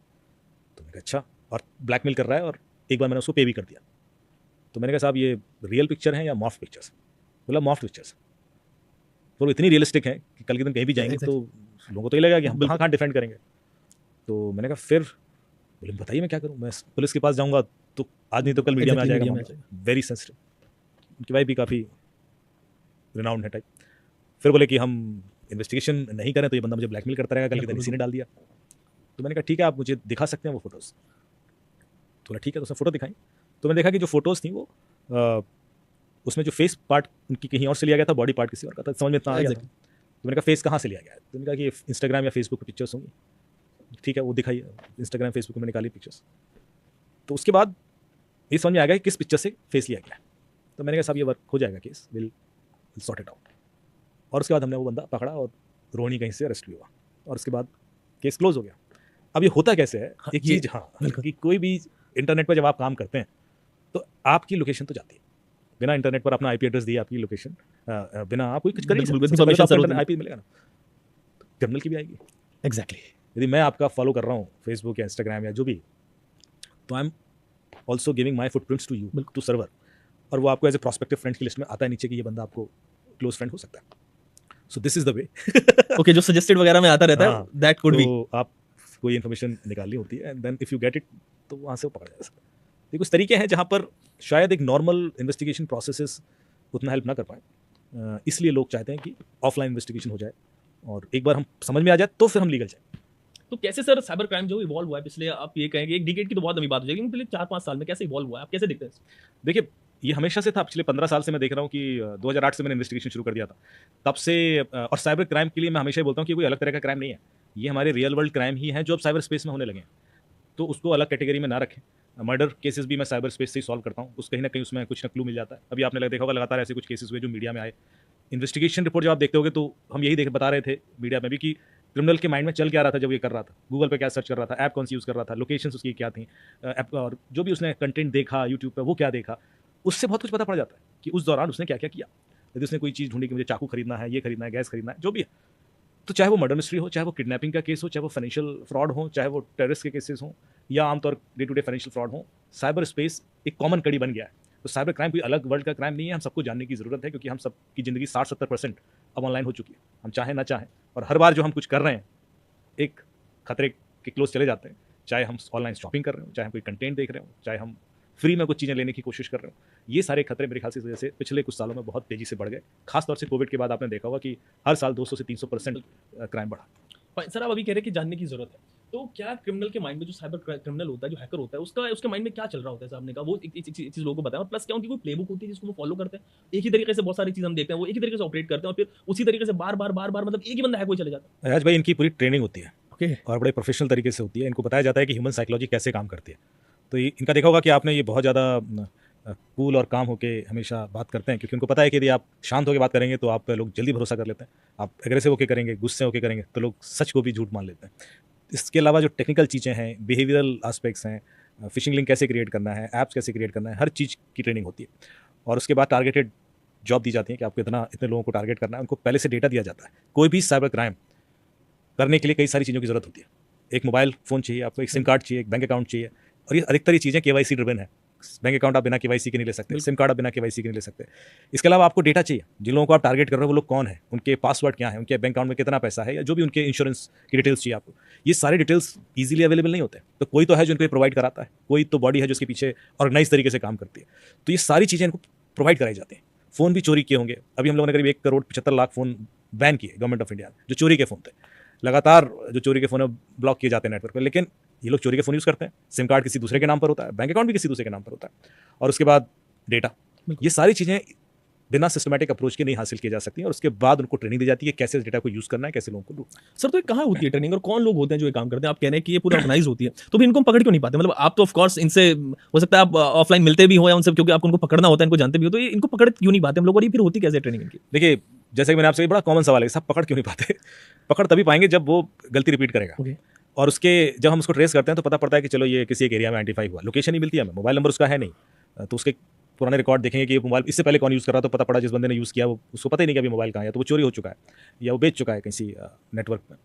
तो मैंने कहा अच्छा, और ब्लैकमेल कर रहा है, और एक बार मैंने उसको पे भी कर दिया। तो मैंने कहा साहब ये रियल पिक्चर हैं या मॉर्फ पिक्चर्स? बोला मॉर्फ पिक्चर्स। वो इतनी रियलिस्टिक है कि कल के दिन कहीं भी जाएंगे तो लोगों को तो ये लगेगा कि हम बिल्कुल। कहाँ डिफेंड करेंगे। तो मैंने कहा फिर बोले बताइए मैं क्या करूँ, मैं पुलिस के पास जाऊँगा तो आज नहीं तो कल मीडिया में आ Exactly, जाएगा मीडिया में मामला, वेरी सेंसिटिव। उनकी वाइफ भी काफ़ी रिनाउंड है टाइप। फिर बोले कि हम इन्वेस्टिगेशन नहीं करें तो ये बंदा मुझे ब्लैकमेल करता रहेगा, कल के दिन इसी ने डाल दिया। तो मैंने कहा ठीक है आप मुझे दिखा सकते हैं वो फोटोज़? तो बोला ठीक है। तो उसने फ़ोटो दिखाई, तो मैंने देखा कि जो फोटोज़ थी वो उसमें जो फेस पार्ट उनकी कहीं और से लिया गया था, बॉडी पार्ट किसी और का था, समझ में इतना आ गया था। Exactly. तो मैंने कहा फेस कहाँ से लिया गया है? तो मैंने कहा कि ये इंस्टाग्राम या फेसबुक पर पिक्चर्स होंगी। ठीक है वो दिखाई, इंस्टाग्राम फेसबुक में निकाली पिक्चर्स। तो उसके बाद ये समझ में आ गया कि किस पिक्चर से फेस लिया गया है। तो मैंने कहा साहब ये वर्क हो जाएगा, case will sort it out. और उसके बाद हमने वो बंदा पकड़ा और रोहिणी कहीं से अरेस्ट भी हुआ, और उसके बाद केस क्लोज हो गया। अब ये होता कैसे है, हाँ, एक ये- चीज़ बिल्कुल। कि कोई भी इंटरनेट पर जब आप काम करते हैं तो आपकी लोकेशन तो जाती है। बिना इंटरनेट पर अपना IP एड्रेस दिए आपकी लोकेशन बिना आप कोई कुछ कर नहीं बिल्कुल, सकते। बिल्कुल, सबसे पहले तो permission आपको जरूरत IP मिलेगा ना, तो क्रिमिनल की भी आएगी। एग्जैक्टली। यदि मैं आपका फॉलो कर रहा हूँ फेसबुक या इंस्टाग्राम या जो भी, तो I am also giving my footprints to you, to server, और वो आपको एज ए प्रोस्पेक्टिव फ्रेंड्स की लिस्ट में आता है नीचे कि ये बंदा आपको क्लोज फ्रेंड हो सकता है। So this is the way. Okay, जो सजेस्टेड वगैरह में आता रहता है, हाँ, दैट कुड बी। तो आप कोई इन्फॉर्मेशन निकालनी होती है and then if you get it तो वहाँ से वो पकड़ा जा सकता है। ये कुछ तरीके हैं जहाँ पर शायद एक नॉर्मल इन्वेस्टिगेशन प्रोसेसेस उतना हेल्प ना कर पाए, इसलिए लोग चाहते हैं कि ऑफलाइन इन्वेस्टिगेशन हो जाए और एक बार हम समझ में आ जाए तो फिर हम लीगल जाए। तो कैसे सर साइबर क्राइम जो इवॉल्व हुआ है पिछले, आप ये कहेंगे एक डिकेड की तो बहुत लंबी बात हो जाएगी, लेकिन पिछले 4-5 साल में कैसे इवॉल्व हुआ है, आप कैसे देखते हैं इसको? देखिए ये हमेशा से था, पिछले 15 साल से मैं देख रहा हूँ कि 2008 से मैंने इन्वेस्टिगेशन शुरू कर दिया था तब से। और साइबर क्राइम के लिए मैं हमेशा ही बोलता हूँ कि कोई अलग तरह का क्राइम नहीं है, ये हमारे रियल वर्ल्ड क्राइम ही हैं जो अब साइबर स्पेस में होने लगे हैं, तो उसको अलग कैटेगरी में ना रखें। मर्डर केसेस भी मैं साइबर स्पेस से ही सॉल्व करता हूँ, उस कहीं ना कहीं उसमें कुछ ना क्लू मिल जाता है। अभी आपने देखा होगा लगातार ऐसे कुछ केसेस हुए जो मीडिया में आए। इन्वेस्टिगेशन रिपोर्ट जब आप देखते होगे तो हम यही बता रहे थे मीडिया में भी कि क्रिमिनल के माइंड में चल क्या रहा था जब ये कर रहा था, गूगल पे क्या सर्च कर रहा था, ऐप कौन सी यूज़ कर रहा था, लोकेशन उसकी क्या थी, ऐप और जो भी उसने कंटेंट देखा यूट्यूब पर वो क्या देखा, उससे बहुत कुछ पता पड़ जाता है कि उस दौरान उसने क्या क्या किया। यदि उसने कोई चीज़ ढूंढी कि मुझे चाकू खरीदना है, ये खरीदना है, गैस खरीदना है, जो भी है, तो चाहे वो मर्डर मिस्ट्री हो, चाहे वो किडनैपिंग का केस हो, चाहे वो फाइनेंशियल फ्रॉड हो, चाहे वो टेररिस्ट के केसेस हों, या आमतौर day to day financial fraud हो, साइबर स्पेस एक कॉमन कड़ी बन गया है। तो साइबर क्राइम कोई अलग वर्ल्ड का क्राइम नहीं है, हम सबको जानने की ज़रूरत है क्योंकि हम सबकी ज़िंदगी 60-70% अब ऑनलाइन हो चुकी है, हम चाहें ना चाहें। और हर बार जो हम कुछ कर रहे हैं एक खतरे के क्लोज चले जाते हैं, चाहे हम ऑनलाइन शॉपिंग कर रहे हो, चाहे हम कोई कंटेंट देख रहे हो, चाहे हम फ्री में कुछ चीज़ें लेने की कोशिश कर रहे हो। ये सारे खतरे मेरे ख्याल से इस वजह से पिछले कुछ सालों में बहुत तेज़ी से बढ़ गए। खासतौर से कोविड के बाद आपने देखा होगा कि हर साल 200 से 300% क्राइम बढ़ा। सर आप अभी कह रहे हैं कि जानने की जरूरत है, तो क्या क्रिमिनल के माइंड में, जो साइबर क्रिमिनल होता है, जो हैकर होता है, उसके माइंड में क्या चल रहा होता है? साहब ने कहा वो एक चीज लोगों को बताया, और प्लस क्या उनकी कोई प्लेबुक होती है जिसको वो फॉलो करते हैं, एक ही तरीके से बहुत सारी चीज हम देखते हैं, वो एक ही तरीके से ऑपरेट करते हैं और फिर उसी तरीके से बार बार मतलब एक ही बंदा हैक हो चले जाता राज भाई इनकी पूरी ट्रेनिंग होती है है। ओके, और बड़े प्रोफेशनल तरीके से होती है। इनको बताया जाता है कि ह्यूमन साइकोलॉजी कैसे काम करती है। तो इनका देखा होगा कि आपने ये बहुत ज़्यादा कूल और काम होके हमेशा बात करते हैं क्योंकि उनको पता है कि यदि आप शांत होकर बात करेंगे तो आप पे लोग जल्दी भरोसा कर लेते हैं। आप एग्रेसिव होकर करेंगे, गुस्से होकर करेंगे तो लोग सच को भी झूठ मान लेते हैं। इसके अलावा जो टेक्निकल चीज़ें हैं, बिहेवियरल एस्पेक्ट्स हैं, फिशिंग लिंक कैसे क्रिएट करना है, ऐप्स कैसे क्रिएट करना है, हर चीज़ की ट्रेनिंग होती है। और उसके बाद टारगेटेड जॉब दी जाती है कि आपको इतने लोगों को टारगेट करना है। उनको पहले से डेटा दिया जाता है। कोई भी साइबर क्राइम करने के लिए कई सारी चीज़ों की ज़रूरत होती है। एक मोबाइल फ़ोन चाहिए आपको, एक सिम कार्ड चाहिए, एक बैंक अकाउंट चाहिए, और ये अधिकतर ये चीज़ें KYC ड्रिवन है। बैंक अकाउंट आप बिना KYC के नहीं ले सकते, सिम कार्ड आप बिना KYC के नहीं ले सकते। इसके अलावा आपको डेटा चाहिए, जिन लोगों को आप टारगेट कर रहे हो वो लोग कौन है, उनके पासवर्ड क्या है, उनके बैंक अकाउंट में कितना पैसा है, या जो भी उनके इंश्योरेंस की डिटेल्स चाहिए आपको। ये सारे डिटेल्स ईजिली अवेलेबल नहीं होते, तो कोई तो है जो इनको प्रोवाइड कराता है, कोई तो बॉडी है जो इसके पीछे ऑर्गेनाइज तरीके से काम करती है। तो ये सारी चीज़ें इनको प्रोवाइड कराई जाती हैं। फ़ोन भी चोरी किए होंगे, अभी हम लोगों ने करीब 1,75,00,000 फ़ोन बैन किए गवर्नमेंट ऑफ इंडिया, जो चोरी के फ़ोन थे। लगातार जो चोरी के फ़ोन है ब्लॉक किए जाते हैं नेटवर्क पर, लेकिन ये लोग चोरी के फ़ोन यूज़ करते हैं। सिम कार्ड किसी दूसरे के नाम पर होता है, बैंक अकाउंट भी किसी दूसरे के नाम पर होता है, और उसके बाद डेटा। ये सारी चीज़ें बिना सिस्टमैटिक अप्रोच के नहीं हासिल की जा सकती और उसके बाद उनको ट्रेनिंग दी जाती है कैसे डेटा को यूज़ करना है, कैसे लोगों को लूटना है। सर तो ये कहाँ होती है ट्रेनिंग और कौन लोग होते हैं जो ये काम करते हैं? आप कह रहे हैं कि ये पूरी ऑर्गेनाइज होती है, तो फिर इनको हम पकड़ क्यों नहीं पाते? मतलब आप तो ऑफ कोर्स इनसे हो सकता है आप ऑफलाइन मिलते भी हो या उनसे, क्योंकि आपको उनको पकड़ना होता है, इनको जानते भी हो, तो ये इनको पकड़ क्यों नहीं पाते हम लोग? और ये फिर होती कैसे ट्रेनिंग इनकी? देखिए, जैसे कि मैंने आपसे, बड़ा कॉमन सवाल है, सब पकड़ क्यों नहीं पाते? पकड़ तभी पाएंगे जब वो गलती रिपीट करेगा। ओके, और उसके जब हम उसको ट्रेस करते हैं तो पता पड़ता है कि चलो ये किसी एक एरिया में आइडेंटिफाई हुआ, लोकेशन ही मिलती है हमें, मोबाइल नंबर उसका है नहीं, तो उसके पुराने रिकॉर्ड देखेंगे कि ये मोबाइल इससे पहले कौन यूज़ कर रहा, तो पता पड़ा जिस बंदे ने यूज़ किया वो उसको पता ही नहीं कि अभी मोबाइल कहाँ है, तो वो चोरी हो चुका है या वो बेच चुका है किसी नेटवर्क में।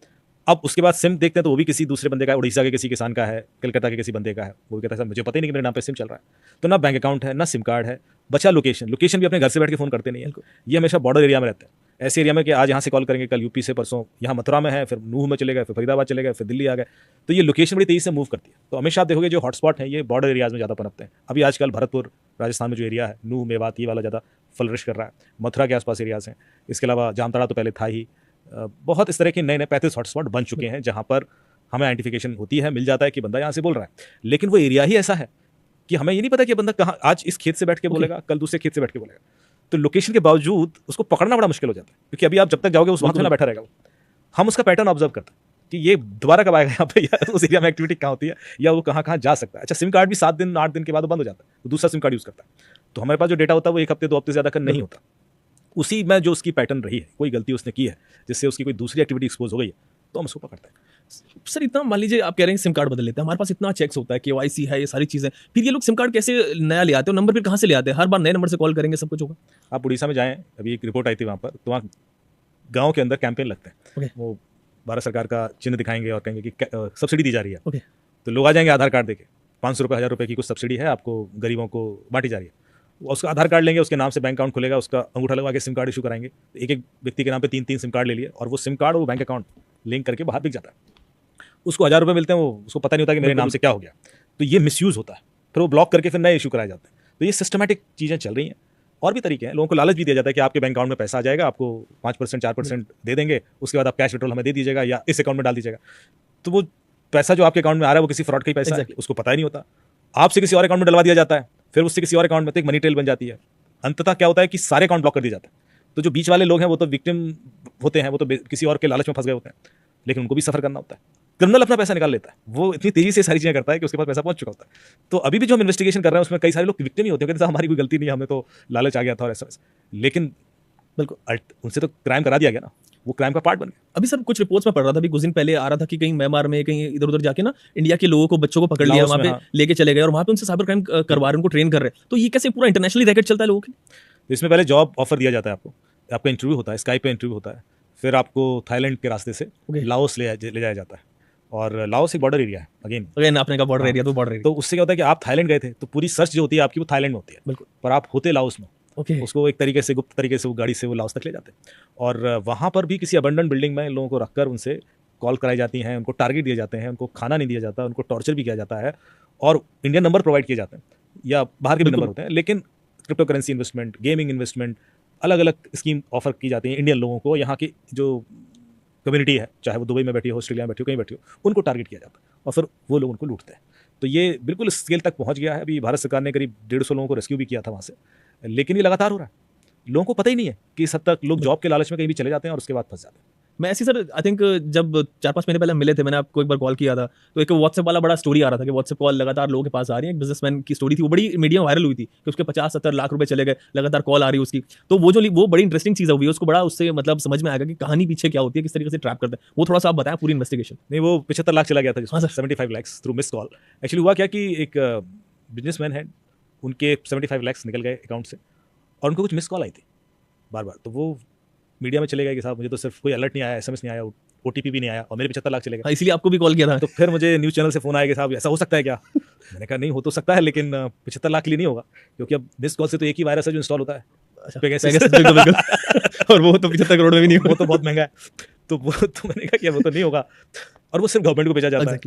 अब उसके बाद सिम देखते हैं तो वो भी किसी दूसरे बंदे का है, उड़ीसा के किसी किसान का है, कलकत्ता के किसी बंदे का है। वो भी कहता है सर मुझे पता ही नहीं कि मेरे नाम पे सिम चल रहा है। तो ना बैंक अकाउंट है, ना सिम कार्ड है, बचा लोकेशन। लोकेशन भी अपने घर से बैठ के फ़ोन करते नहीं है, ये हमेशा बॉर्डर एरिया में रहते हैं। ऐसे एरिया में कि आज यहाँ से कॉल करेंगे, कल यूपी से, परसों यहाँ मथुरा में है, फिर नूह में चले गए, फिर फरीदाबाद चले गए, फिर दिल्ली आ गए। तो ये लोकेशन बड़ी तेज़ी से मूव करती है। तो हमेशा आप देखोगे जो हॉटस्पॉट है ये बॉर्डर एरियाज़ में ज़्यादा पनपते हैं। अभी आजकल भरतपुर राजस्थान में जो एरिया है, नूह मेवात, ये वाला ज़्यादा फ्लरिश कर रहा है। मथुरा के आसपास एरियाज़ हैं। इसके अलावा जामताड़ा तो पहले था ही। बहुत इस तरह के नए नए 35 हॉटस्पॉट बन चुके हैं जहाँ पर हमें आइडेंटिफिकेशन होती है, मिल जाता है कि बंदा यहाँ से बोल रहा है। लेकिन वो एरिया ही ऐसा है कि हमें ये नहीं पता कि बंदा कहाँ, आज इस खेत से बैठ के बोलेगा, कल दूसरे खेत से बैठ के बोलेगा। तो लोकेशन के बावजूद उसको पकड़ना बड़ा मुश्किल हो जाता है, क्योंकि अभी आप जब तक जाओगे उस वहाँ पे ना बैठा रहेगा वो। हम उसका पैटर्न ऑब्जर्व करते हैं कि ये दोबारा कब आएगा यहाँ पे, या उस एरिया में एक्टिविटी कहाँ होती है, या वो कहाँ कहाँ जा सकता है। अच्छा, सिम कार्ड भी 7 दिन 8 दिन के बाद बंद हो जाता है, तो दूसरा सिम कार्ड यूज़ करता है। तो हमारे पास जो डेटा होता है वो 1 हफ्ते 2 हफ्ते से ज़्यादा का नहीं होता। उसी में जो उसकी पैटर्न रही है, कोई गलती उसने की है जिससे उसकी कोई दूसरी एक्टिविटी एक्सपोज हो गई है, तो हम उसको पकड़ते हैं। सर इतना मान लीजिए आप कह रहे हैं सिम कार्ड बदल लेते हैं, हमारे पास इतना चेक्स होता है, केवाईसी है, ये सारी चीजें, फिर ये लोग सिम कार्ड कैसे नया ले आते हैं? नंबर फिर कहाँ से ले आते हैं? हर बार नए नंबर से कॉल करेंगे सब कुछ होगा? आप उड़ीसा में जाएं, अभी एक रिपोर्ट आई थी वहाँ पर, तो वहाँ गाँव के अंदर कैंपेन लगते हैं। वो भारत सरकार का चिन्ह दिखाएंगे और कहेंगे कि सब्सिडी दी जा रही है। तो लोग आ जाएंगे आधार कार्ड देके, 500 रुपये 1000 रुपये की कुछ सब्सिडी है, आपको गरीबों को बांटी जा रही है। उसका आधार कार्ड लेंगे, उसके नाम से बैंक अकाउंट खुलेगा, उसका अंगूठा लगवा के सिम कार्ड इशू कराएंगे। एक एक व्यक्ति के नाम पे 3-3 सिम कार्ड ले लिए, और वो सिम कार्ड वो बैंक अकाउंट लिंक करके बाहर बिक जाता है। उसको 1000 रुपये मिलते हैं, वो उसको पता नहीं होता कि मेरे नाम से क्या हो गया। तो ये मिसयूज़ होता है, फिर वो ब्लॉक करके फिर नए इशू कराए जाते हैं। तो ये सिस्टमैटिक चीज़ें चल रही हैं। और भी तरीके हैं, लोगों को लालच भी दिया जाता है कि आपके बैंक अकाउंट में पैसा आ जाएगा, आपको 5% 4% दे देंगे, उसके बाद आप कैश विड्रॉल हमें दे दीजिएगा या इस अकाउंट में डाल दीजिएगा। तो वो पैसा जो आपके अकाउंट में आ रहा है वो किसी फ्रॉड का ही पैसा है, उसको पता ही नहीं होता। आपसे किसी और अकाउंट में डलवा दिया जाता है, फिर उससे किसी और अकाउंट में, तो एक मनी ट्रेल बन जाती है। अंततः क्या होता है कि सारे अकाउंट ब्लॉक कर दिए जाते हैं। तो जो बीच वाले लोग हैं वो तो विक्टिम होते हैं, वो तो किसी और के लालच में फंस गए होते हैं, लेकिन उनको भी सफ़र करना होता है। क्रिमिनल अपना पैसा निकाल लेता है, वो इतनी तेजी से सारी चीज़ें करता है कि उसके पास पैसा पहुंच चुका होता है। तो अभी भी जो हम इन्वेस्टिगेशन कर रहे हैं उसमें कई सारे लोग विक्टिम ही होते हैं, कहते हैं हमारी कोई गलती नहीं, हमें तो लालच आ गया था और ऐसा। लेकिन बिल्कुल उनसे तो क्राइम करा दिया गया ना, वो क्राइम का पार्ट बन गया। अभी सर कुछ रिपोर्ट्स में पढ़ रहा था, अभी कुछ दिन पहले आ रहा था कि कहीं म्यांमार में कहीं इधर उधर जाके ना इंडिया के लोगों को, बच्चों को पकड़ लिया, वहाँ पे लेके चले गए और वहाँ पे उनसे साइबर क्राइम करवा रहे हैं, उनको ट्रेन कर रहे हैं। तो ये कैसे पूरा इंटरनेशनली रैकेट चलता है लोगों के? इसमें पहले जॉब ऑफर दिया जाता है आपका इंटरव्यू होता है, स्काइप पे इंटरव्यू होता है, फिर आपको थाईलैंड के रास्ते से लाओस ले जाया जाता है। और लाओस एक बॉर्डर एरिया है, अगेन आपने कहा बॉर्डर एरिया, तो बॉर्डर एरिया, तो उससे क्या होता है कि आप थाईलैंड गए थे तो पूरी सर्च जो होती है आपकी वो थाईलैंड में होती है, बिल्कुल, पर आप होते लाओस में। उसको एक तरीके से गुप्त तरीके से वो गाड़ी से वो लाओस तक ले जाते हैं, और वहाँ पर भी किसी अबंडन बिल्डिंग में लोगों को रखकर उनसे कॉल कराई जाती हैं, उनको टारगेट दिए जाते हैं, उनको खाना नहीं दिया जाता, उनको टॉर्चर भी किया जाता है, और इंडियन नंबर प्रोवाइड किए जाते हैं या बाहर के भी नंबर होते हैं। लेकिन crypto currency investment, gaming investment, अलग अलग स्कीम ऑफर की जाती हैं इंडियन लोगों को। यहाँ की जो कम्युनिटी है, चाहे वो दुबई में बैठी हो, ऑस्ट्रेलिया में बैठी हो, कहीं बैठी हो, उनको टारगेट किया जाता है और फिर वो लोग उनको लूटते हैं। तो ये बिल्कुल स्केल तक पहुंच गया है। अभी भारत सरकार ने करीब 150 लोगों को रेस्क्यू भी किया था वहाँ से, लेकिन ये लगातार हो रहा है। लोगों को पता ही नहीं है कि इस हद तक लोग जॉब के लालच में कहीं भी चले जाते हैं और उसके बाद फंस जाते हैं। मैं ऐसी सर आई थिंक जब 4-5 महीने पहले मिले थे, मैंने आपको एक बार कॉल किया था, तो एक व्हाट्सएप वाला बड़ा स्टोरी आ रहा था कि व्हाट्सएप कॉल लगातार लोगों के पास आ रही है। एक बिजनेसमैन की स्टोरी थी, वो बड़ी मीडिया वायरल हुई थी कि उसके 50-70 लाख रुपए चले गए, लगातार कॉल आ रही है उसकी। तो वो बड़ी इंटरेस्टिंग चीज़ हुई है, उसको बड़ा उससे मतलब समझ में आएगा कि कहानी पीछे क्या होती है, किस तरीके से ट्रैप करते हैं। वो थोड़ा सा आप बताएं पूरी इन्वेस्टिगेशन। नहीं, वो 75 लाख चला गया था। हाँ sir, 75 lakh through miss call. Actually हुआ क्या कि एक बिजनेसमैन है, उनके 75 लाख निकल गए अकाउंट से, और उनको कुछ मिस कॉल आई थी बार बार। तो वो मीडिया में चले गए कि साहब मुझे तो सिर्फ कोई अलर्ट नहीं आया, SMS नहीं आया, OTP भी नहीं आया, और मेरे 75 लाख चले गए। इसलिए आपको भी कॉल किया था। तो फिर मुझे न्यूज़ चैनल से फ़ोन आया कि साहब ऐसा हो सकता है क्या? मैंने कहा नहीं हो तो सकता है, लेकिन 75 लाख के लिए नहीं होगा, क्योंकि अब मिस कॉल से तो एक ही वायरस है जो इंस्टॉल होता है। बिल्कुल। और वो तो 75 करोड़ में भी नहीं, वो तो बहुत महंगा है। तो मैंने कहा कि वो तो नहीं होगा, और वो सिर्फ गवर्नमेंट को भेजा जाता है।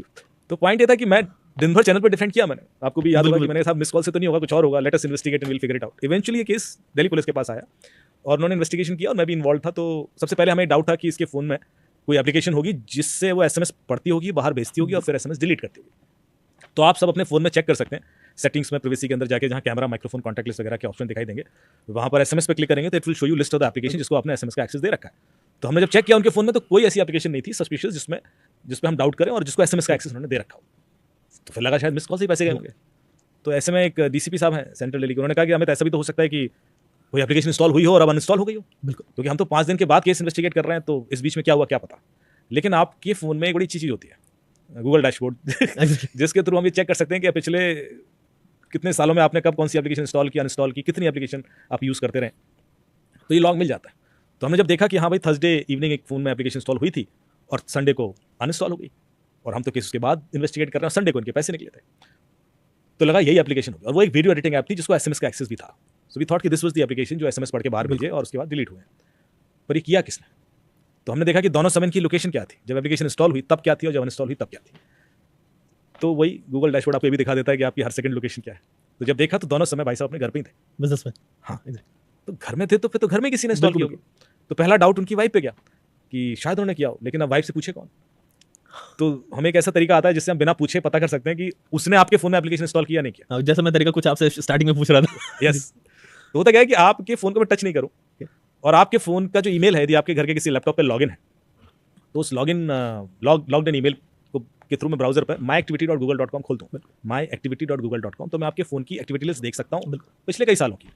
तो पॉइंट ये था कि मैं दिन भर चैनल पर डिफेंड किया मैंने, आपको भी याद होगा कि मैंने कहा मिस कॉल से तो नहीं होगा, कुछ और होगा, let us investigate and will figure it out. Eventually ये केस दिल्ली पुलिस के पास आया और उन्होंने इन्वेस्टिगेशन किया और मैं भी इन्वॉल्व था। तो सबसे पहले हमें डाउट था कि इसके फ़ोन में कोई एप्लीकेशन होगी जिससे वो SMS पढ़ती होगी, बाहर भेजती होगी और फिर SMS डिलीट करती होगी। तो आप सब अपने फ़ोन में चेक कर सकते हैं सेटिंग्स में प्रिवेसी के अंदर जाके जहाँ कैमरा, माइक्रोफोन, कॉन्टैक्ट लिस्ट वगैरह के ऑप्शन दिखाई देंगे, वहाँ पर SMS पे क्लिक करेंगे तो it will show you list of the application जिसको आपने SMS का एक्सेस दे रखा है। तो हमने जब चेक किया उनके फोन में तो कोई ऐसी एप्लीकेशन नहीं थी सस्पिशियस जिसपे हम डाउट करें और जिसको SMS का एक्सेस उन्होंने दे रखा हो। तो फिर लगा शायद मिस कॉल से ही पैसे गए होंगे। तो ऐसे में एक DCP साहब हैं सेंट्रल दिल्ली के, उन्होंने कहा कि हमें तो ऐसा भी तो हो सकता है कि कोई एप्लीकेशन इंस्टॉल हुई हो और अब अनइंस्टॉल हो गई हो, बिल्कुल क्योंकि हम तो 5 दिन के बाद केस इन्वेस्टिगेट कर रहे हैं, तो इस बीच में क्या हुआ क्या पता। लेकिन आपके फ़ोन में एक बड़ी अच्छी चीज़ होती है, गूगल डैशबोर्ड, जिसके थ्रू हम ये चेक कर सकते हैं कि पिछले कितने सालों में आपने कब कौन सी एप्लीकेशन इंस्टॉल की, अनइंस्टॉल की, कितनी एप्लीकेशन आप यूज़ करते रहे, तो ये लॉग मिल जाता है। तो हमने जब देखा कि हाँ भाई थर्सडे इवनिंग एक फ़ोन में एप्लीकेशन इंस्टॉल हुई थी और संडे को अनइंस्टॉल हो गई, और हम तो केस उसके बाद इन्वेस्टिगेट कर रहे हैं, संडे को इनके पैसे निकले थे, तो लगा यही एप्लीकेशन होगी। और वो एक वीडियो एडिटिंग ऐप थी जिसको SMS का एक्सेस भी था। सो वी थॉट कि दिस वाज द एप्लीकेशन जो SMS पढ़ के बाहर भेजे और उसके बाद डिलीट हुए। पर ये किया किसने? तो हमने देखा कि दोनों समय की लोकेशन क्या थी, जब एप्लीकेशन इंस्टॉल हुई तब क्या थी और जब अनइंस्टॉल हुई तब क्या थी। तो वही गूगल डैशबोर्ड आपको ये भी दिखा देता है कि आपकी हर सेकंड लोकेशन क्या है। तो जब देखा तो दोनों समय भाई साहब अपने घर पे ही थे, बिजनेस में। हाँ, तो घर में थे तो फिर तो घर में किसी ने इंस्टॉल किया होगा। तो पहला डाउट उनकी वाइफ पे गया कि शायद उन्होंने किया हो, लेकिन अब वाइफ से पूछे कौन। तो हमें एक ऐसा तरीका आता है जिससे हम बिना पूछे पता कर सकते हैं कि उसने आपके फोन में एप्लीकेशन इंस्टॉल किया नहीं किया। जैसा मैं तरीका कुछ आपसे स्टार्टिंग में पूछ रहा था। यस, तो होता क्या है कि आपके फोन को मैं टच नहीं करूं और आपके फोन का जो ईमेल है, यदि आपके घर के किसी लैपटॉप पे लॉगिन है, तो उस लॉग्ड इन ईमेल के थ्रू मैं ब्राउजर पर myactivity.google.com खोलता हूँ, myactivity.google.com, तो मैं आपके फोन की एक्टिविटी लिस्ट देख सकता हूँ पिछले कई सालों की।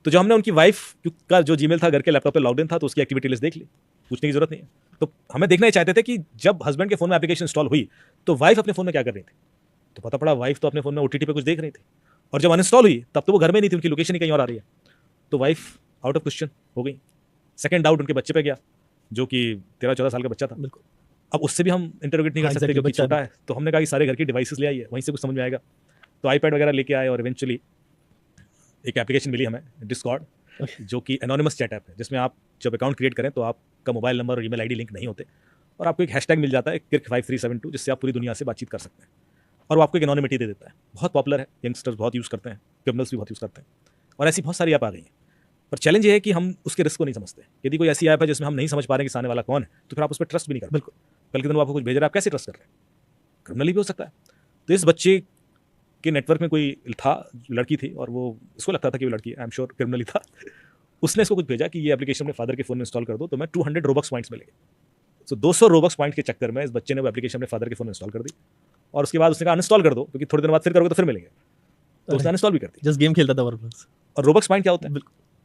तो जो हमने उनकी वाइफ का जो जीमेल था घर के लैपटॉप पे लॉग्ड इन था, तो उसकी एक्टिविटी लिस्ट देख ली, पूछने की जरूरत नहीं है। तो हमें देखना ही चाहते थे कि जब हस्बैंड के फोन में एप्लीकेशन इंस्टॉल हुई तो वाइफ अपने फोन में क्या कर रही थी। तो पता पड़ा वाइफ तो अपने फोन में OTT पे कुछ देख रही थी, और जब अनइंस्टॉल हुई तब तो वो घर में नहीं थी, उनकी लोकेशन ही कहीं और आ रही है। तो वाइफ आउट ऑफ क्वेश्चन हो गई। सेकंड डाउट उनके बच्चे पे गया, जो कि 13-14 साल का बच्चा था। बिल्कुल, अब उससे भी हम इंटरोगेट नहीं कर सकते क्योंकि छोटा है। तो हमने कहा कि सारे घर की डिवाइसेस ले आइए, वहीं से कुछ समझ में आएगा। तो आईपैड वगैरह लेके आए और इवेंचुअली एक एप्लीकेशन मिली हमें, डिस्कॉर्ड, जो कि एनोनिमस चैट ऐप है, जिसमें आप जब अकाउंट क्रिएट करें तो आपका मोबाइल नंबर और ईमेल आईडी लिंक नहीं होते, और आपको एक हैशटैग मिल जाता है kirk5372, जिससे आप पूरी दुनिया से बातचीत कर सकते हैं, और वो आपको एक एनोनिमिटी दे देता है। बहुत पॉपुलर है, यंगस्टर्स बहुत यूज़ करते हैं, क्रिमिनल्स भी बहुत यूज़ करते हैं, और ऐसी बहुत सारी ऐप आ गई हैं। पर चैलेंज ये है कि हम उसके रिस्क को नहीं समझते। यदि कोई ऐसी ऐप है जिसमें हम नहीं समझ पा रहे हैं कि सामने वाला कौन है, तो फिर आप उस पर ट्रस्ट भी नहीं कर। बिल्कुल, कल के दिन वो आपको कुछ भेज रहा है, आप कैसे ट्रस्ट कर रहे हैं? क्रिमिनली भी हो सकता है। तो इस बच्चे के नेटवर्क में कोई था, लड़की थी, और वो इसको लगता था कि वो लड़की, आई एम श्योर क्रिमिनली था। उसने इसको कुछ भेजा कि ये एप्लीकेशन अपने फादर के फोन में इंस्टॉल कर दो, तो मैं 200 रोबक्स पॉइंट्स मिलेंगे। सो 200 रोबक्स पॉइंट के चक्कर में इस बच्चे ने वो एप्लीकेशन अपने फादर के फोन में इंस्टॉल कर दी, और उसके बाद उसने कहा अनइंस्टॉल कर दो, क्योंकि थोड़ी देर बाद फिर करोगे तो फिर मिलेंगे। तो उसने अनइंस्टॉल भी कर दी। जस्ट गेम खेलता था रोब्लॉक्स। और रोबक्स पॉइंट क्या होता है?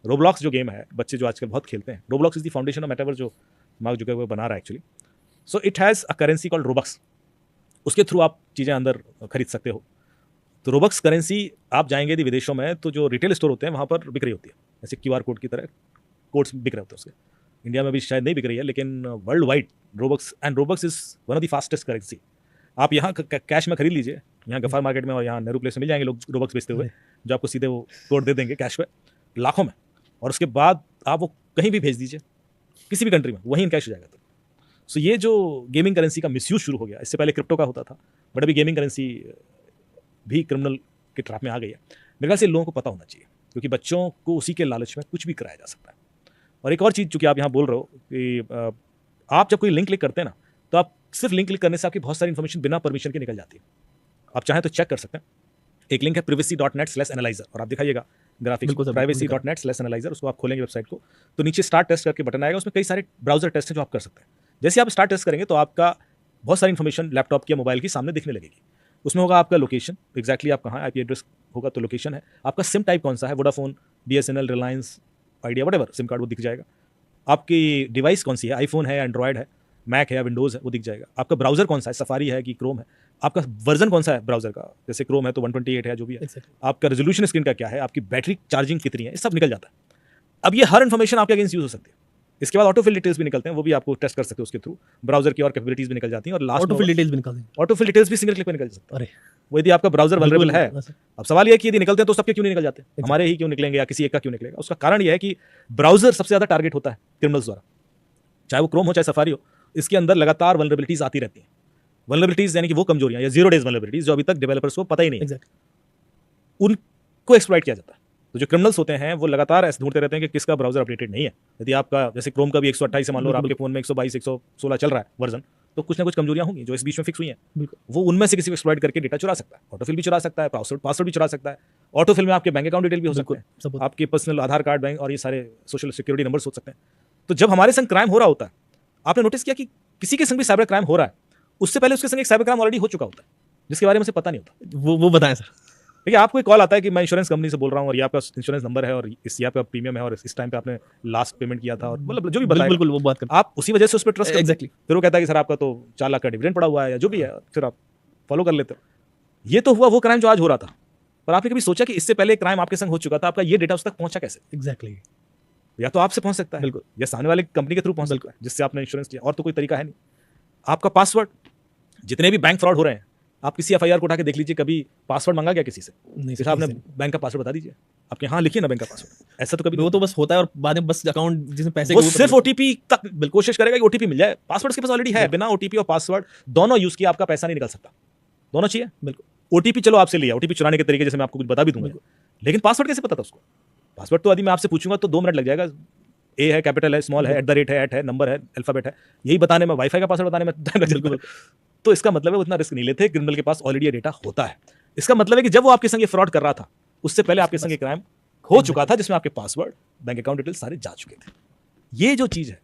रोब्लॉक्स जो गेम है, बच्चे जो आजकल बहुत खेलते हैं, Roblox is the foundation of metaverse जो मार्क जुकरबर्ग बना रहा है actually. So it has a currency called Robux, उसके थ्रू आप चीज़ें अंदर खरीद सकते हो। तो रोबक्स करेंसी आप जाएंगे यदि विदेशों में, तो जो रिटेल स्टोर होते हैं वहाँ पर बिक रही होती है, ऐसे QR कोड की तरह कोड्स बिक रहे होते हैं उसके। इंडिया में भी शायद नहीं बिक रही है, लेकिन world wide Robux is one of the fastest currency. आप यहाँ कैश में खरीद लीजिए, यहाँ गफार मार्केट में और यहाँ नेहरू प्लेस में मिल जाएंगे लोग रोबक्स बेचते हुए, जो आपको सीधे वो कोड दे देंगे कैश पे, लाखों में, और उसके बाद आप वो कहीं भी भेज दीजिए किसी भी कंट्री में, वहीं कैश हो जाएगा। तो सो ये जो गेमिंग करेंसी का मिसयूज शुरू हो गया, इससे पहले क्रिप्टो का होता था, बट अभी गेमिंग करेंसी भी क्रिमिनल के ट्रैप में आ गई है। मेरे ख्याल से लोगों को पता होना चाहिए, क्योंकि बच्चों को उसी के लालच में कुछ भी कराया जा सकता है। और एक और चीज़ चूँकि आप यहाँ बोल रहे हो कि आप जब कोई लिंक क्लिक करते हैं ना, तो आप सिर्फ लिंक क्लिक करने से आपकी बहुत सारी इन्फॉर्मेशन बिना परमिशन के निकल जाती है। आप चाहें तो चेक कर सकते हैं, एक लिंक है privacy.net/analyzer, और आप दिखाइएगा ग्राफिक्स privacy.net/analyzer, उसको आप खोलेंगे वेबसाइट को, तो नीचे स्टार्ट टेस्ट करके बटन आएगा, उसमें कई सारे ब्राउजर टेस्ट हैं जो आप कर सकते हैं। जैसे आप स्टार्ट टेस्ट करेंगे तो आपका बहुत सारी इन्फॉर्मेशन लैपटॉप की या मोबाइल की सामने दिखने लगेगी। उसमें होगा आपका लोकेशन, एग्जैक्टली आप कहाँ, IP एड्रेस होगा तो लोकेशन है, आपका सिम टाइप कौन सा है, Vodafone, BSNL, Reliance, idea, whatever SIM card वो दिख जाएगा। आपकी डिवाइस कौन सी है, आईफोन है, एंड्रॉयड है, मैक है या विंडोज़ है, वो दिख जाएगा। आपका ब्राउजर कौन सा है, सफारी है कि क्रोम है, आपका वर्जन कौन सा है ब्राउजर का, जैसे क्रोम है तो 128 है जो भी है, आपका रेजोल्यूशन स्क्रीन का क्या है, आपकी बैटरी चार्जिंग कितनी है, ये सब निकल जाता है। अब ये हर इन्फॉर्मेशन आपके अगेंस्ट यूज हो सकती है। इसके बाद ऑटोफिल डिटेल्स भी निकलते हैं, वो भी आपको टेस्ट कर सकते हो उसके थ्रू, ब्राउजर की और कैपेबिलिटीज भी निकल जाती हैं, और लास्ट ऑटोफिल डिटेल्स भी निकाल देंगे। ऑटोफिल डिटेल्स भी सिंगल क्लिक पे निकल सकते हैं। अरे वो यदि आपका ब्राउजर वल्नरेबल है, अब सवाल ये है कि यदि निकलते हैं तो सबके क्यों नहीं निकल जाते, हमारे ही क्यों निकलेंगे या किसी एक का क्यों निकलेगा? उसका कारण यह है कि ब्राउजर सबसे ज्यादा टारगेट होता है क्रिमिनल्स द्वारा, चाहे वो क्रोम हो चाहे सफारी हो। इसके अंदर लगातार वल्नरेबिलिटीज आती रहती हैं। वल्नरेबिलिटीज यानी कि वो कमजोरियां या 0 डेज वल्नरेबिलिटीज जो अभी तक डेवलपर्स को पता ही नहीं है, उनको एक्सप्लॉइट किया जाता है। तो जो क्रिमिनल्स होते हैं वो लगातार ऐसे ढूंढते रहते हैं कि किसका ब्राउजर अपडेटेड नहीं है। यदि आपका जैसे क्रोम का भी 128 मान लो और आपके फोन में 122 116 चल रहा है वर्जन, तो कुछ ना कुछ कमजोरियां होंगी जो इस बीच में फिक्स हुई हैं। बिल्कुल। वो उनमें से किसी को एक्सप्लॉइट करके डेटा चुरा सकता है, ऑटोफिल भी चुरा सकता है, पासवर्ड भी चुरा सकता है। ऑटोफिल में आपके बैंक अकाउंट डिटेल भी हो सकते बिल्कुल, हैं, सब होता आपके पर्सनल आधार कार्ड, बैंक और ये सारे सोशल सिक्योरिटी नंबर्स हो सकते हैं। तो जब हमारे संग क्राइम हो रहा होता है, आपने नोटिस किया कि किसी के संग भी साइबर क्राइम हो रहा है, उससे पहले उसके संग एक साइबर क्राइम ऑलरेडी हो चुका होता है जिसके बारे में उसे पता नहीं होता। है। वो बताएं सर। देखिए, आपको एक कॉल आता है कि मैं इंश्योरेंस कंपनी से बोल रहा हूँ और ये आपका इंश्योरेंस नंबर है और इस ये आपका प्रीमियम है और इस टाइम पे आपने लास्ट पेमेंट किया था और मतलब जो भी बताया, बिल्कुल वो बात करते आप उसी वजह से उस पर ट्रस्ट हैं। करते हैं। एग्जैक्टली। फिर वो कहता है कि सर आपका तो 4 लाख का डिविडेंड पड़ा हुआ है या जो भी है, फिर आप फॉलो कर लेते हो। ये तो हुआ वो क्राइम जो आज हो रहा था, पर आपने कभी सोचा कि इससे पहले क्राइम आपके संग हो चुका था, आपका ये डेटा उस तक पहुंचा कैसे? एग्जैक्टली। या तो आपसे पहुंच सकता है, बिल्कुल। या सामने वाले कंपनी के थ्रू पहुंच सकता है जिससे आपने इंश्योरेंस लिया, और तो कोई तरीका है नहीं। आपका पासवर्ड, जितने भी बैंक फ्रॉड हो रहे हैं, आप किसी एफआईआर को उठा के देख लीजिए, कभी पासवर्ड मांगा गया किसी से? नहीं सिर्फ सर, आपने किसी ने। बैंक का पासवर्ड बता दीजिए, आपके यहाँ लिखिए ना बैंक का पासवर्ड, ऐसा तो कभी वो तो बस होता है और बाद में बस अकाउंट जिसमें पैसे वो के सिर्फ ओटीपी तक बिल्कुल कोशिश करेगा कि ओटीपी मिल जाए। पासवर्ड उसके पास ऑलरेडी है, बिना ओटीपी और पासवर्ड दोनों यूज किया आपका पैसा नहीं निकल सकता, दोनों चाहिए। बिल्कुल। ओटीपी चलो आपसे लिया, ओटीपी चुराने के तरीके जैसे मैं आपको कुछ बता भी दूंगा, लेकिन पासवर्ड कैसे पता था उसको? पासवर्ड तो यदि मैं आपसे पूछूंगा तो 2 मिनट लग जाएगा। ए है, कैपिटल है, स्मॉल है, @ है, एट है, नंबर है, अल्फाबेट है, यही बताने में, वाईफाई का पासवर्ड बताने में टाइम लग जाता है। तो इसका मतलब है वो इतना रिस्क नहीं लेते, क्रिमिनल के पास ऑलरेडी ये डेटा होता है। इसका मतलब है कि जब वो आपके संग ये फ्रॉड कर रहा था, उससे पहले आपके संग ये क्राइम हो चुका था जिसमें आपके पासवर्ड, बैंक अकाउंट डिटेल सारे जा चुके थे। ये जो चीज है,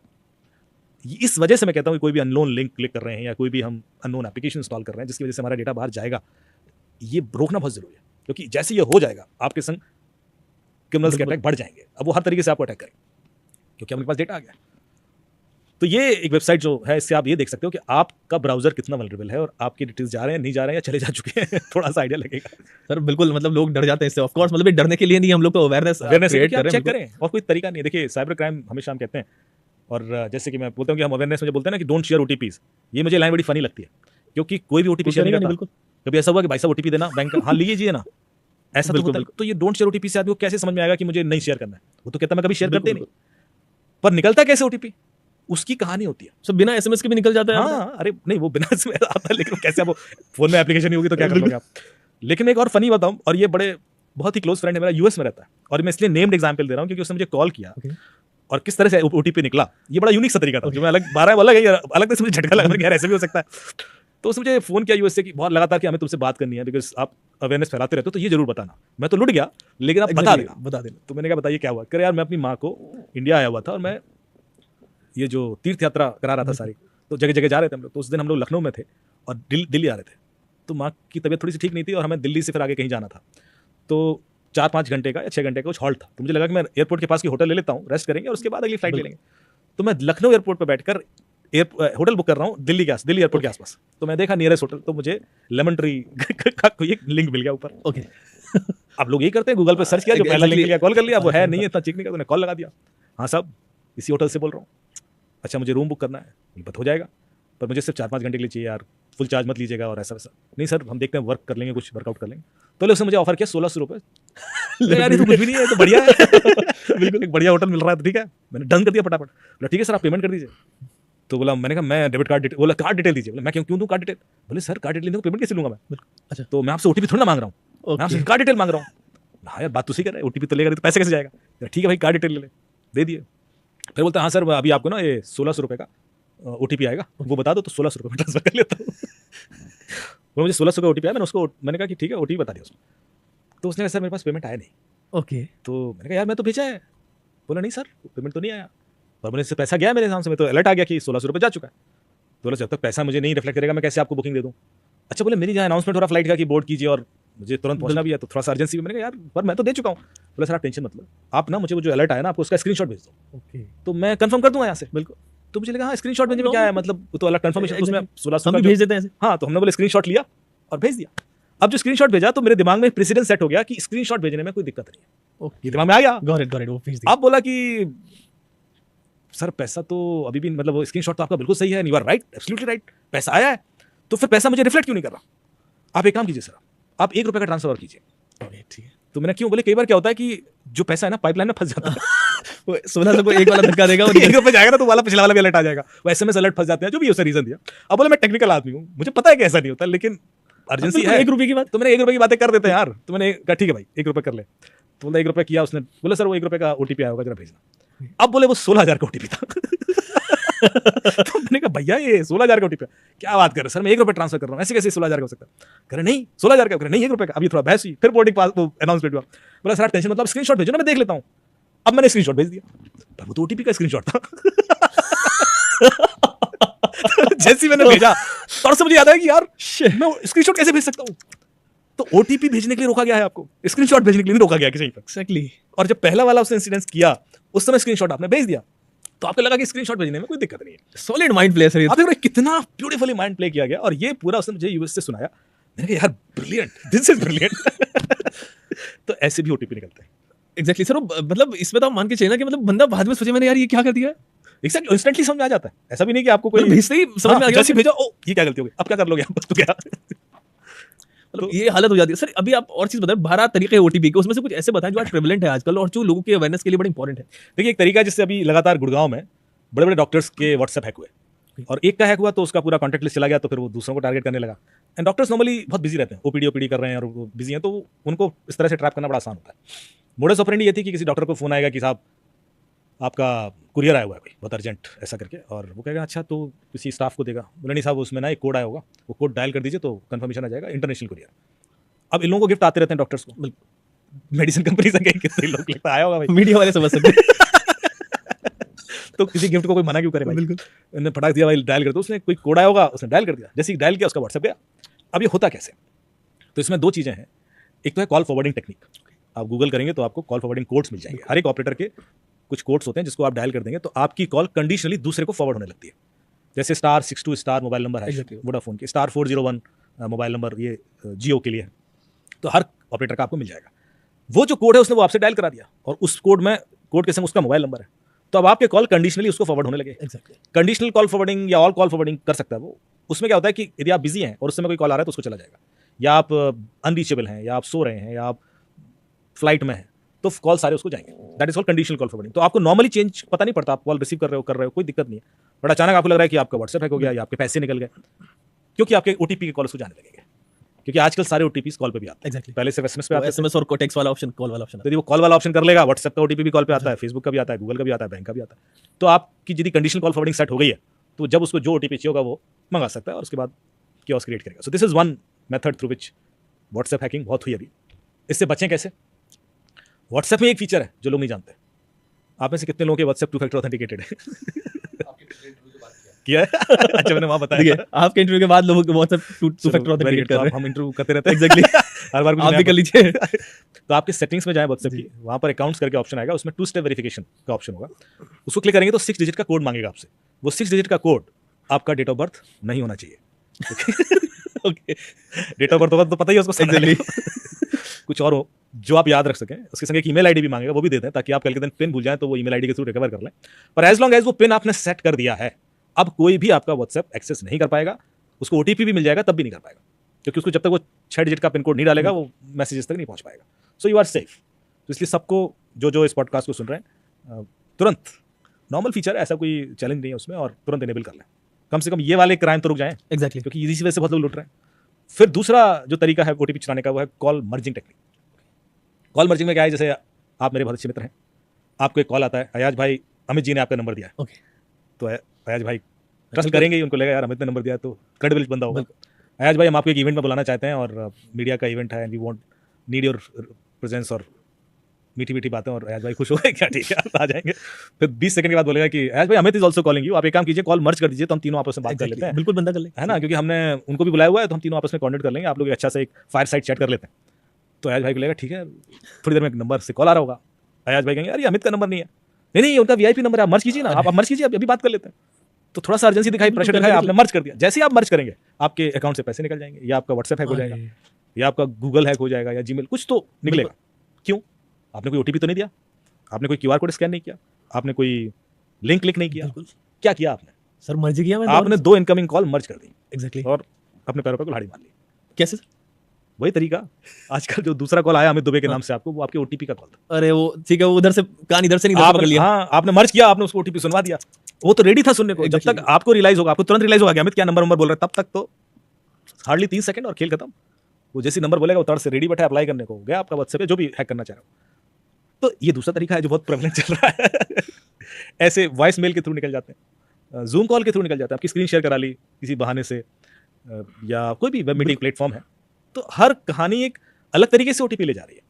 इस वजह से मैं कहता हूं कि कोई भी अननोन लिंक क्लिक कर रहे हैं या कोई भी हम अननोन एप्लीकेशन इंस्टॉल कर रहे हैं जिसकी वजह से हमारा डेटा बाहर जाएगा, ये रोकना बहुत जरूरी है। क्योंकि जैसे ये हो जाएगा, आपके संग क्रिमिनल्स के अटैक बढ़ जाएंगे। अब वो हर तरीके से आपको अटैक करेंगे क्योंकि आपके पास डेटा आ गया। तो ये एक वेबसाइट जो है, इससे आप ये देख सकते हो कि आपका ब्राउजर कितना वल्नरेबल है और आपके डिटेल्स जा रहे हैं, नहीं जा रहे हैं या चले जा चुके हैं। थोड़ा सा आइडिया लगेगा सर बिल्कुल, मतलब लोग डर जाते हैं इससे। ऑफ कोर्स, मतलब ये डरने के लिए नहीं, हम लोग तो अवेयरनेस क्रिएट कर रहे चेक हैं। करें, और कोई तरीका नहीं। देखिए, साइबर क्राइम हमेशा हम कहते हैं, और जैसे कि मैं बोलता हूँ कि हम अवेयरनेस में जो बोलते हैं ना कि डोंट शेयर ओटीपीज, ये मुझे लाइन बड़ी फनी लगती है क्योंकि कोई भी ओटीपी शेयर नहीं करता। बिल्कुल। कभी ऐसा हुआ कि भाई साहब ओटीपी देना बैंक का, हाँ लीजिए ना, ऐसा तो बिल्कुल, होता है। तो ये डोंट शेयर ओटीपी से आदमी को कैसे समझ में आएगा कि मुझे नहीं शेयर करना है? वो तो कहता मैं कभी शेयर करते बिल्कुल, नहीं, पर निकलता कैसे ओटीपी, उसकी कहानी होती है। सब बिना एसएमएस के भी निकल जाता है। हाँ, अरे नहीं, वो बिना SMS आता है, लेकिन कैसे आप फोन में एप्लीकेशन नहीं होगी तो क्या कर लोगे आप? लेकिन मैं एक और फनी बताऊं, और ये बड़े बहुत ही क्लोज फ्रेंड है मेरा, यूएस में रहता है, और मैं इसलिए नेम्ड एग्जांपल दे रहा हूं क्योंकि उसने मुझे कॉल किया और किस तरह से ओटीपी निकला, ये बड़ा यूनिक सा तरीका था जो मैं अलग 12 अलग है, अलग तरह से मुझे झटका लगा, यार ऐसे भी हो सकता है। तो उसने मुझे फोन किया यूएस से कि बहुत लगातार कि हमें तुमसे बात करनी है बिकॉज आप अवेयरनेस फैलाते रहते हो, तो ये जरूर बताना। मैं तो लुट गया, लेकिन आप बता देना। तो मैंने कहा बताइए क्या हुआ? कह यार मैं अपनी माँ को, इंडिया आया हुआ था और मैं ये जो तीर्थ यात्रा करा रहा था सारी, तो जगह जगह जा रहे थे हम लोग। तो उस दिन हम लोग लखनऊ में थे और दिल्ली आ रहे थे, तो माँ की तबीयत थोड़ी सी ठीक नहीं थी और हमें दिल्ली से फिर आगे कहीं जाना था। तो 4-5 घंटे का या 6 घंटे का कुछ हॉल्ट था, तो मुझे लगा कि मैं एयरपोर्ट के पास की होटल ले लेता हूँ, रेस्ट करेंगे और उसके बाद अगली फ्लाइट ले लेंगे। तो मैं लखनऊ एयरपोर्ट पर बैठकर होटल बुक कर रहा हूँ दिल्ली एयरपोर्ट के आसपास। तो मैं देखा नियरेस्ट होटल, तो मुझे लेमन ट्री का कोई एक लिंक मिल गया ऊपर। ओके। आप लोग यही करते हैं, गूगल पर सर्च किया, जो पहला लिंक मिल गया कॉल कर लिया, वो है नहीं इतना चेक नहीं किया, तो कॉल लगा दिया। हाँ साहब, इसी होटल से बोल रहा हूँ। अच्छा, मुझे रूम बुक करना है, बट हो जाएगा, पर मुझे सिर्फ 4-5 घंटे के लिए चाहिए यार, फुल चार्ज मत लीजिएगा और ऐसा वैसा। नहीं सर, हम देखते हैं, वर्क कर लेंगे, कुछ वर्कआउट कर लेंगे। तो उसने मुझे ऑफर किया 1600 रुपये। यार ये तो कुछ भी नहीं है, तो बढ़िया है। बिल्कुल एक बढ़िया होटल मिल रहा है, तो ठीक है, मैंने डन कर दिया फटाफट। बोला ठीक है सर, आप पेमेंट कर दीजिए। तो बोला, मैंने कहा मैं डेबिट कार्ड डिटेल, बोला कार्ड डिटेल दीजिए। बोला मैं क्यों दूं कार्ड डिटेल? बोले सर कार्ड डिटेल पेमेंट कैसे लूंगा मैं? अच्छा, तो मैं आपसे ओटीपी थोड़ा ना मांग रहा हूँ, मैं आपसे कार्ड डिटेल मांग रहा हूँ। हाँ यार, बात तो सही कर रहे हैं, ओटीपी तो लेगा, तो पैसे कैसे जाएगा? ठीक है भाई, कार्ड डिटेल ले दे दिए। फिर बोलता हाँ सर, अभी आपको ना ये 1600 रुपये का ओटीपी आएगा, वो बता दो तो 1600 रुपये में ट्रांसफर कर लेता हूँ। वो मुझे 1600 का ओटीपी आया, मैंने कहा कि ठीक है ओटीपी बता दिया उसको। तो उसने कहा सर मेरे पास पेमेंट आया नहीं। ओके। तो मैंने कहा यार मैं तो भेजा है। बोला नहीं सर, पेमेंट तो नहीं आया, पर मैंने से पैसा गया मेरे नाम से, मैं तो अलर्ट आ गया कि 1600 रुपये जा चुका है। बोला जब तक पैसा मुझे नहीं रिफ्लेक्ट करेगा मैं कैसे आपको बुकिंग दे दूँ? अच्छा, बोले मेरी जहाँ अनाउंसमेंट हो रहा फ्लाइट का कि बोर्ड कीजिए और मुझे तुरंत पहुंचना भी है, तो थोड़ा सा अर्जेंसी भी। मैंने कहा यार पर मैं तो दे चुका हूँ। बोला सर आप टेंशन मत लो, आप ना मुझे वो जो अलर्ट आया ना, आपको उसका स्क्रीनशॉट भेज दो। ओके। तो मैं कंफर्म कर दूंगा यहाँ से। बिल्कुल। तो मुझे लगा हाँ स्क्रीनशॉट भेजने में क्या है, मतलब वो तो अलग कंफर्मेशन, उसमें 1600 हम भी भेज देते हैं ऐसे। हाँ, तो हमने बोले स्क्रीनशॉट लिया और भेज दिया। अब जो स्क्रीनशॉट भेजा तो मेरे दिमाग में प्रेसिडेंट सेट हो गया कि स्क्रीनशॉट भेजने में कोई दिक्कत नहीं है। ये दिमाग में आ गया। गॉट इट, वो भेज दिया। अब बोला कि सर पैसा तो अभी भी, मतलब वो स्क्रीनशॉट तो आपका बिल्कुल सही है, you are right, absolutely right, पैसा आया है, तो फिर पैसा मुझे रिफ्लेक्ट क्यों नहीं कर रहा? आप एक काम कीजिए सर, आप 1 रुपये का ट्रांसफर कीजिए। ठीक है। तो मैंने क्यों? बोले कई बार क्या होता है कि जो पैसा है ना पाइपलाइन में फंस जाता है। वो 1600 को एक वाला धक्का देगा और 1 रुपये जाएगा ना तो वाला पिछला वाला भी अलर्ट आ जाएगा, वो SMS अलर्ट फंस जाते हैं, जो भी उसने रीजन दिया। अब बोले मैं टेक्निकल आदमी हूँ, मुझे पता है कि ऐसा नहीं होता, लेकिन अर्जेंसी है। 1 रुपये की बात, तो मैंने 1 रुपये की बातें कर देते हैं यार। तो मैंने कहा ठीक है भाई 1 रुपये कर ले। तो बोला 1 रुपये किया उसने। बोला सर वो 1 रुपये का ओटीपी आया होगा, जरा भेजना। अब बोले वो 16,000 का ओटीपी था। तो मैंने कहा भैया ये 16,000 का ओटीपी, क्या बात कर रहे हैं सर, मैं 1 रुपये ट्रांसफर कर रहा हूँ, ऐसे कैसे 16,000 का हो सकता है? कह रहे नहीं 16,000 का, कह रहे नहीं 1 रुपये का। अभी थोड़ा बहस हुई, फिर बोर्डिंग पास वो अनाउंसमेंट हुआ। बोला सर आप टेंशन मतलब स्क्रीनशॉट भेजो ना, मैं देख लेता हूँ। अब मैंने स्क्रीनशॉट भेज दिया, पर वो तो ओटीपी का स्क्रीनशॉट था। जैसे ही मैंने भेजा तब से मुझे याद आया कि यार मैं स्क्रीनशॉट कैसे भेज सकता हूँ। तो ओटीपी भेजने के लिए रोका गया है आपको, स्क्रीनशॉट भेजने के लिए नहीं रोका गया कहीं पर। एक्जैक्टली। और जब पहला वाला उसने इंसिडेंस किया, उस समय स्क्रीनशॉट आपने भेज दिया, तो आपको लगा कि स्क्रीनशॉट भेजने में कोई दिक्कत नहीं है। सॉलिड माइंड प्ले सर ये। आप देख रहे हैं कितना ब्यूटीफुली माइंड प्ले किया गया। और ये पूरा उसने मुझे यूएस से सुनाया, मैंने कहा यार ब्रिलियंट, दिस इज ब्रिलियंट। तो ऐसे भी ओटीपी निकलते हैं। एग्जैक्टली सर, मतलब इसमें तो आप मान के चलिए ना कि मतलब बंदा बाद में सोचे मैंने यार ये क्या कर दिया। एग्जैक्टली, इंस्टेंटली समझ में आ जाता है। ऐसा भी नहीं कि आपको कोई मतलब भेजते ही समझ में आ गया। जैसे भेजा, ओ ये क्या गलती हो गई, अब क्या कर लोगे आप, तो क्या। मतलब ये हालत हो जाती है सर। अभी आप और चीज बताएं, 12 तरीके ओटीपी के, उसमें से कुछ ऐसे बताएं जो आज प्रेवलेंट है आजकल और जो लोगों की अवेयरनेस के लिए बड़ा इंपॉर्टेंट है। देखिए एक तरीका जिससे अभी लगातार गुड़गांव में बड़े बड़े डॉक्टर्स के व्हाट्सएप हैक हुए, और एक का हैक हुआ तो उसका पूरा कॉन्टैक्ट लिस्ट चला गया, तो फिर वो दूसरों को टारगेट करने लगा। एंड डॉक्टर्स नॉर्मली बहुत बिजी रहते हैं, ओपीडी कर रहे हैं और वो बिजी हैं, तो उनको इस तरह से ट्रैप करना बड़ा आसान होता है। मोडस ऑपरेंडी ये थी कि किसी डॉक्टर को फोन आएगा कि साहब आपका कुरियर आया हुआ है कोई बहुत अर्जेंट ऐसा करके, और वो कहेगा अच्छा तो किसी स्टाफ को देगा। बोले नहीं साहब उसमें ना एक कोड आया होगा, वो कोड डायल कर दीजिए तो कंफर्मेशन आ जाएगा, इंटरनेशनल कुरियर। अब इन लोगों को गिफ्ट आते रहते हैं डॉक्टर्स को, मेडिसिन कंपनी से कहीं कितने लोग लिखता आया होगा भाई, मीडिया वाले समझ सकते हैं। तो किसी गिफ्ट को कोई मना क्यों करे भाई। बिल्कुल। उन्होंने फटाक दिया भाई, डायल कर दो, उसने कोई कोड आया होगा, उसने डायल कर दिया, जैसे ही डायल किया उसका व्हाट्सएप गया। अब ये होता कैसे, तो इसमें दो चीज़ें हैं। एक तो है कॉल फॉरवर्डिंग टेक्निक, आप गूगल करेंगे तो आपको कॉल फॉरवर्डिंग कोड्स मिल जाएंगे। हर एक ऑपरेटर के कुछ कोड्स होते हैं जिसको आप डायल कर देंगे तो आपकी कॉल कंडीशनली दूसरे को फॉरवर्ड होने लगती है। जैसे *62* मोबाइल नंबर है वोडाफोन की, *401 मोबाइल नंबर ये जियो के लिए है, तो हर ऑपरेटर का आपको मिल जाएगा। वो जो कोड है उसने वो आपसे डायल करा दिया, और उस कोड के संग उसका मोबाइल नंबर है, तो अब आपके कॉल कंडीशनली उसको फॉरवर्ड होने लगे। कंडीशनल कॉल फॉरवर्डिंग या ऑल कॉल फॉरवर्डिंग कर सकता है वो। उसमें क्या होता है कि यदि आप बिजी हैं और उस समय कोई कॉल आ रहा है तो उसको चला जाएगा, या आप अनरीचेबल हैं, या आप सो रहे हैं, या आप फ्लाइट में हैं, तो कॉल सारे उसको जाएंगे। That is called conditional call forwarding. तो आपको नॉर्मली चेंज पता नहीं पड़ता, आप कॉल रिसीव कर रहे हो कोई दिक्कत नहीं है, बट अचानक आपको लग रहा है कि आपका व्हाट्सएप हैक हो गया या आपके पैसे निकल गए, क्योंकि आपके ओटीपी के कॉल उसको जाने लगेंगे। क्योंकि आजकल सारे ओटीपी कॉल पे भी आते हैं। पहले सिर्फ एसएमएस पे आते थे, एसएमएस और टेक्स्ट वाला ऑप्शन, कॉल वाला ऑप्शन। यदि वो कॉल वाला ऑप्शन कर लेगा, व्हाट्सएप का ओटीपी भी कॉल पे आता है, फेसबुक का भी आता है, गूगल का भी आता है, बैंक का भी आता है। तो आपकी यदि कंडीशनल कॉल फॉरवर्डिंग सेट हो गई है तो जब उसको जो ओटीपी चाहिए होगा वो मंगा सकता है और उसके बाद कियोस्क क्रिएट करेगा। So this is one method through which WhatsApp hacking बहुत हुई अभी। इससे बचें कैसे? व्हाट्सएप में एक फीचर है जो लोग नहीं जानते। आप में से कितने लोगों के व्हाट्सएप 2 फैक्टर ऑथेंटिकेटेड है? किया है? अच्छा मैंने वहाँ बताया। आपके इंटरव्यू के बाद लोगों को व्हाट्सएप 2 फैक्टर ऑथेंटिकेट कर रहे हैं। हम इंटरव्यू करते रहते हैं। एग्जैक्टली। हर बार आप भी कर लीजिए। तो आपके सेटिंग्स में जाए व्हाट्सएप की, वहाँ पर अकाउंट्स करके ऑप्शन आएगा, उसमें 2 स्टेप वेरिफिकेशन का ऑप्शन होगा। उसको क्लिक करेंगे तो 6 डिजिट का कोड मांगेगा आपसे। वो 6 डिजिट का कोड आपका डेट ऑफ बर्थ नहीं होना चाहिए। ओके, डेट ऑफ बर्थ होगा तो पता ही है उसको। Exactly. कुछ और हो जो आप याद रख सकें। उसके संग एक ईमेल आईडी भी मांगेगा, वो भी दे दें ताकि आप कल के दिन पिन भूल जाएं तो वो ईमेल आईडी के थ्रू रिकवर कर लें। पर एज लॉन्ग एज वो पिन आपने सेट कर दिया है, अब कोई भी आपका व्हाट्सएप एक्सेस नहीं कर पाएगा। उसको ओटीपी भी मिल जाएगा तब भी नहीं कर पाएगा, क्योंकि उसको जब तक वो 6 डिजिट का पिन कोड नहीं डालेगा वो मैसेजेस तक नहीं पहुंच पाएगा। So you are safe. तो इसलिए सबको जो इस पॉडकास्ट को सुन रहे हैं, तुरंत नॉर्मल फीचर है, ऐसा कोई चैलेंज नहीं है उसमें, और तुरंत इनेबल कर लें। कम से कम ये वाले क्राइम तो रुक जाएं। एग्जैक्टली। क्योंकि इसी वजह से बहुत लोग लुट रहे हैं। फिर दूसरा जो तरीका है ओटीपी चुराने का वो है call merging technique. Call merging में क्या है, जैसे आप मेरे बहुत अच्छे मित्र हैं, आपको एक कॉल आता है, अयाज भाई अमित जी ने आपका नंबर दिया है। ओके। तो अयाज भाई ट्रस्ट करेंगे ही, उनको लगेगा यार अमित ने नंबर दिया तो क्रेडिबल बंदा होगा। अयाज भाई हम आपको एक इवेंट में बुलाना चाहते हैं और मीडिया का इवेंट है, and we want need your presence, और मीठी मीठी बातें, और अयाज भाई खुश हो गए, क्या ठीक है आ जाएंगे। फिर 20 सेकंड के बाद बोलेगा कि अयाज भाई Amit is also calling you, आप एक काम कीजिए कॉल मर्ज कर दीजिए तो हम तीनों आपस में बात कर लेते हैं। बिल्कुल बंदा कर ले, है ना, क्योंकि हमने उनको भी बुलाया हुआ है तो हम तीनों आपस में कॉन्टेक्ट कर लेंगे, आप लोग अच्छा से एक फायर साइड चैट कर लेते हैं। तो अयाज भाई को लगेगा ठीक है, थोड़ी देर में एक नंबर से कॉल आ रहा होगा। अयाज भाई कहेंगे यार ये अमित का नंबर नहीं है, नहीं उनका वीआईपी नंबर है, आप मर्ज कीजिए ना, आप मर्ज कीजिए, अभी बात कर लेते हैं। तो थोड़ा सा अर्जेंसी दिखाई, प्रेशर दिखाई, आपने मर्ज कर दिया। जैसे ही आप मर्ज करेंगे आपके अकाउंट से पैसे निकल जाएंगे, या आपका व्हाट्सएप हैक हो जाएगा, या आपका गूगल हैक हो जाएगा, या जीमेल, कुछ तो निकलेगा। क्यों? आपने कोई ओटीपी तो नहीं दिया, आपने कोई क्यूआर कोड स्कैन नहीं किया, आपने कोई लिंक क्लिक नहीं किया, क्या किया आपने? सर मर्ज किया मैंने, आपने 2 इनकमिंग कॉल मर्ज कर दी। एग्जैक्टली। और अपने पैरों पर कुल्हाड़ी मार ली। कैसे सर? वही तरीका। आजकल जो दूसरा कॉल आया अमित दुबे के नाम से आपको, वो आपके ओटीपी का कॉल था। अरे वो ठीक है, वो उधर से कान इधर से नहीं पकड़ लिया। हाँ, आपने मर्ज किया, आपने उसको ओटीपी सुनवा दिया, वो तो रेडी था सुनने को। जब तक आपको रियलाइज होगा, आपको तुरंत रियलाइज होगा कि अमित क्या नंबर बोल रहा है, तब तक तो हार्डली 3 सेकंड और खेल खत्म। वो जैसे नंबर बोलेगा वो तुरंत से रेडी बैठा अप्लाई करने को, गया आपका व्हाट्सएप पे जो भी हैक करना चाह रहा हो। तो ये दूसरा तरीका है जो बहुत प्रेवलेंट चल रहा है। ऐसे वॉइस मेल के थ्रू निकल जाते हैं। जूम कॉल के थ्रू निकल जाता है, आपकी स्क्रीन शेयर करा ली किसी बहाने से, या कोई भी वेब मीटिंग प्लेटफॉर्म है, तो हर कहानी एक अलग तरीके से ओटीपी ले जा रही है।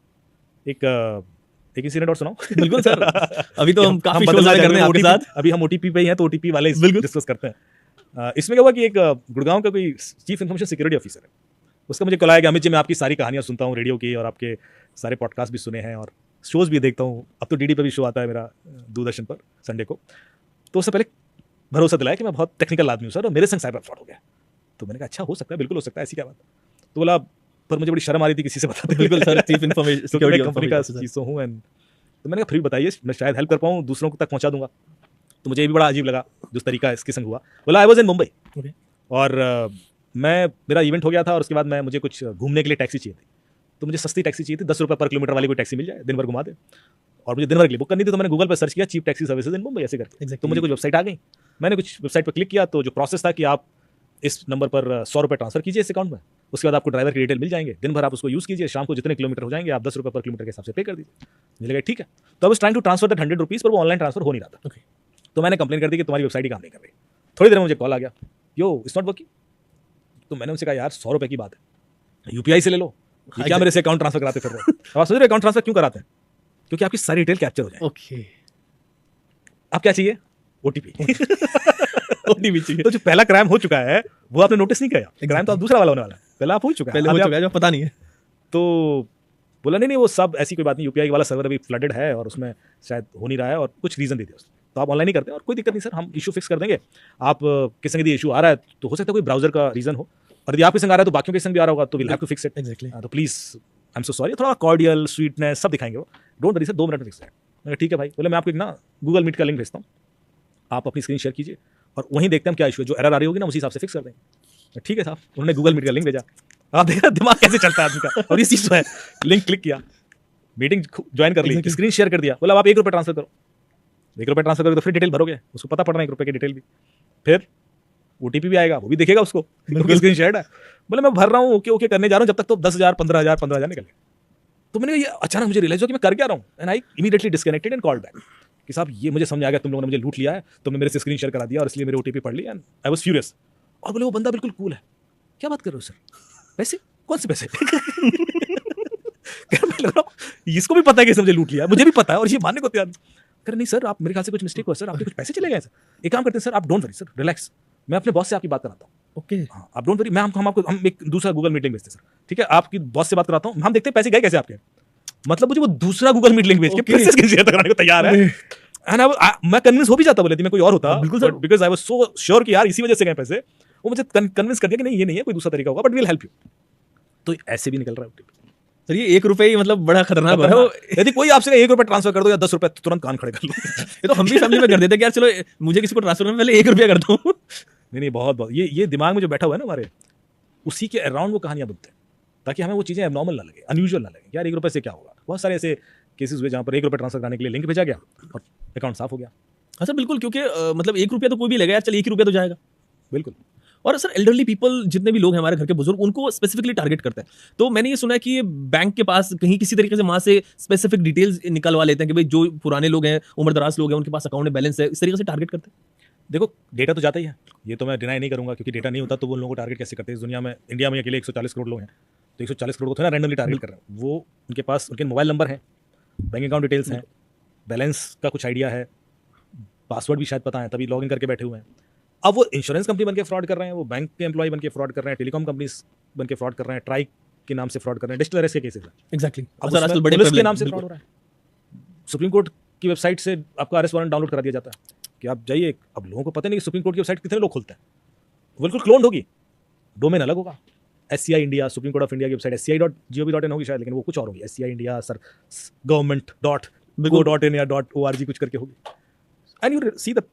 एक इंसिडेंट और सुनाओ। बिल्कुल सर, अभी तो हम काफी बदल शोज रहे कर रहे हैं आपके OTP साथ। अभी हम ओटीपी पे ही हैं, तो ओटीपी वाले बिल्कुल। डिस्कस करते हैं। इसमें क्या हुआ कि एक गुड़गांव का कोई चीफ इन्फॉर्मेशन सिक्योरिटी ऑफिसर है, उसका मुझे कॉल आया कि अमित जी, मैं आपकी सारी कहानियां सुनता हूँ रेडियो की, और आपके सारे पॉडकास्ट भी सुने हैं और शोज भी देखता हूँ। अब तो डीडी पे भी शो आता है मेरा, दूरदर्शन पर संडे को। तो उससे पहले भरोसा दिलाया कि मैं बहुत टेक्निकल आदमी हूँ सर, और मेरे संग साइबर फ्रॉड हो गया। तो मैंने कहा अच्छा, हो सकता है, बिल्कुल हो सकता है, ऐसी क्या बात। तो बोला पर मुझे बड़ी शर्म आ रही थी किसी से बताते। बिल्कुल sir, chief information security company का चीज़ हूँ। एंड तो मैंने कहा फिर भी बताइए, मैं शायद हेल्प कर पाऊँ, दूसरों तक पहुँचा दूंगा। तो मुझे ये भी बड़ा अजीब लगा जिस तरीका इसके संग हुआ। बोला I was in Mumbai, Okay. और मेरा इवेंट हो गया था, और उसके बाद मुझे कुछ घूमने के लिए टैक्सी चाहिए थी। तो मुझे सस्ती टैक्सी चाहिए थी, 10 रुपये पर किलोमीटर वाली कोई टैक्सी मिल जाए, दिन भर घुमा दे, और मुझे दिन भर के लिए बुक करनी थी। तो मैंने गूगल पर सर्च किया cheap taxi services in Mumbai, ऐसे करके। Exactly. तो मुझे कुछ वेबसाइट आ गई, मैंने कुछ वेबसाइट पर क्लिक किया, तो जो प्रोसेस था कि आप इस नंबर पर 100 रुपये ट्रांसफर कीजिए इस अकाउंट में, उसके बाद आपको ड्राइवर की डिटेल मिल जाएंगे, दिन भर आप उसको यूज़ कीजिए, शाम को जितने किलोमीटर हो जाएंगे आप 10 रुपये पर किलोमीटर के हिसाब से पे कर दीजिए। मुझे लगा ठीक है। तो I was trying to transfer that 100 rupees, पर वो ऑनलाइन ट्रांसफर हो नहीं रहा था। Okay. तो मैंने कंप्लेन कर दी कि तुम्हारी वेबसाइट ही काम नहीं कर रही। थोड़ी देर में मुझे कॉल आ गया, यो इट्स नॉट वर्किंग। तो मैंने उनसे कहा यार 100 रुपये की बात है, यूपीआई से ले लो, ये क्या मेरे से अकाउंट ट्रांसफर कराते फिर रहे हो? अब आप सोच रहे अकाउंट ट्रांसफर क्यों कराते हैं? क्योंकि आपकी सारी डिटेल कैप्चर हो जाए। ओके। अब क्या चाहिए? ओटीपी। ओटीपी चाहिए। तो जो पहला क्राइम हो चुका है वो आपने नोटिस नहीं किया, क्राइम तो अब दूसरा वाला होने वाला है, पहला आप हो चुका है, पहले हो अभी चुका है जो पता नहीं है। तो बोला नहीं वो सब ऐसी कोई बात नहीं, यूपीआई वाला सर्वर अभी फ्लडेड है और उसमें शायद हो नहीं रहा है, और कुछ रीज़न दे दिया उसने, तो आप ऑनलाइन ही करते हैं और कोई दिक्कत नहीं सर, हम इशू फिक्स कर देंगे। आप किसी संग यदि इशू आ रहा है तो हो सकता है कोई ब्राउजर का रीज़न हो, और यदि आपके संग आ रहा है तो बाकियों के संग भी आ रहा होगा, तो will have to fix it. Exactly. तो please I am so sorry, थोड़ा कॉर्डियल स्वीटनेस सब दिखाएंगे वो, डोंट वरी सर, 2 मिनट में फिक्स है। मैंने कहा ठीक है भाई। बोले मैं आपको एक ना गूगल मीट का लिंक भेजता हूँ, आप अपनी स्क्रीन शेयर कीजिए और वहीं देखते हैं हम क्या इशू है, जो एरर आ रही होगी ना उसी हिसाब से फिक्स कर देंगे। ठीक है साहब, उन्होंने गूगल मीट का लिंक भेजा। आप देखा दिमाग कैसे चलता है आदमी का, और ये चीज़ तो है। लिंक क्लिक किया, मीटिंग ज्वाइन कर ली, Exactly. स्क्रीन शेयर कर दिया। बोला अब आप 1 रुपये ट्रांसफर करो। 1 रुपये ट्रांसफर करोगे तो फिर डिटेल भरोगे, उसको पता पड़ रहा है 1 रुपये की डिटेल भी, फिर ओटीपी भी आएगा, वो भी देखेगा उसको, स्क्रीन शेयर है। बोले मैं भर रहा हूँ, ओके ओके करने जा रहा हूँ, जब तक तो 10,000 15,000 निकल गए। तो मैंने कहा ये अचानक मुझे रियलाइज हुआ कि मैं कर क्या रहा हूँ, and I immediately disconnected and called back कि साहब ये मुझे समझ आ गया, तुम लोगों ने मुझे लूट लिया है, तुमने मेरे से स्क्रीन शेयर करा दिया और इसलिए मेरे ओटीपी पढ़ ली, एंड आई वाज फ्यूरियस। और बोले वो बंदा बिल्कुल कूल है, क्या बात कर रहे हो सर, पैसे कौन से पैसे? मैं लग रहा हूँ इसको भी पता है कि इसने मुझे लूट लिया, मुझे भी पता है और ये मानने को तैयार नहीं। कह रहे नहीं सर, आप मेरे ख्याल से कुछ मिस्टेक हुआ सर, आपके कुछ पैसे चले गए सर। एक काम करते हैं सर, आप डोंट वरी सर, रिलैक्स, मैं अपने बॉस से आपकी बात कराता हूँ। ओके। हाँ आप डोंट वरी, मैं हम एक दूसरा गूगल मीट लिंक भेजते सर, ठीक है, आपकी बॉस से बात कराता हूँ, हम देखते हैं पैसे गए कैसे आपके। मतलब मुझे वो दूसरा गूगल मीट लिंक भेज के Okay. पैसे स्क्रीन शेयर कराने को तैयार है। एंड मैं कन्विंस हो भी जाता, बोले थी मैं कोई और होता, बिल्कुल sir. Because I was so sure कि यार इसी वजह से गए पैसे। वो मुझे कन्विंस कर दिया कि नहीं ये नहीं है, कोई दूसरा तरीका होगा, but we will help you. तो ऐसे भी निकल रहा है OTP। सर ये 1 रुपए ही मतलब बड़ा खतरनाक है वो। यदि कोई आपसे 1 रुपये ट्रांसफर कर दो या 10 रुपये, तो तुरंत कान खड़े कर लो। ये तो हम भी फैमिली में कर देते हैं कि यार चलो मुझे किसी को ट्रांसफर करना पहले 1 रुपया करता हूँ। नहीं बहुत ये दिमाग में जो बैठा हुआ है ना हमारे, उसी के अराउंड वो कहानियां बुनते हैं ताकि हमें वो चीज़ें एबनॉर्मल ना लगे, अनयूजुअल ना लगे। यार 1 रुपये से क्या होगा? बहुत सारे ऐसे केसेस हुए जहाँ पर 1 रुपये ट्रांसफर करने के लिए लिंक भेजा गया और अकाउंट साफ हो गया। हाँ सर बिल्कुल, क्योंकि मतलब 1 रुपया तो कोई भी लेगा यार, चल 1 रुपया तो जाएगा। बिल्कुल। और सर एल्डरली पीपल जितने भी लोग हैं हमारे घर के बुजुर्ग, उनको स्पेसिफिकली टारगेट करते हैं। तो मैंने ये सुना है कि ये बैंक के पास कहीं किसी तरीके से वहां से स्पेसिफिक डिटेल्स निकलवा लेते हैं कि भाई जो पुराने लोग हैं, उम्रदराज लोग हैं, उनके पास अकाउंट में बैलेंस है, इस तरीके से टारगेट करते हैं। देखो डेटा तो जाता ही है, ये तो मैं डिनाई नहीं करूंगा, क्योंकि डेटा नहीं होता तो वो लोगों को टारगेट कैसे करते हैं। इस दुनिया में, इंडिया में अकेले 140 करोड़ लोग हैं, तो 140 करोड़ को थोड़ा रैंडमली टारगेट कर रहे हैं। वो उनके पास उनके मोबाइल नंबर हैं, बैंक अकाउंट डिटेल्स हैं, बैलेंस का कुछ आइडिया है, पासवर्ड भी शायद पता है, तभी लॉग इन करके बैठे हुए हैं। अब वो इंश्योरेंस कंपनी बन के फ्रॉड कर रहे हैं, वो बैंक के एम्प्लॉय बन के फ्रॉड कर रहे हैं, टेलीकॉम कंपनीज बन के फ्रॉड कर रहे हैं, ट्राई के नाम से फ्रॉड कर रहे हैं, डिजिटल अरेस्ट के केसेस हैं। एग्जैक्टली। अब सर आजकल उसमें बड़े पुलिस के prevalent- नाम से बिल्कुल। फ्रॉड हो रहा है। सुप्रीम कोर्ट की वेबसाइट से आपका अरेस्ट वारंट डाउनलोड करा दिया जाता है कि आप जाइए। अब लोगों को पता नहीं कि सुप्रीम कोर्ट की वेबसाइट कितने लोग खोलते हैं, बिल्कुल क्लोन्ड होगी, डोमेन अलग होगा। SCI India, supreme court of India की वेबसाइट SCI.gov.in होगी शायद, लेकिन वो कुछ और होगी, SCI इंडिया सर government.go.in या .org कुछ करके होगी। And you see the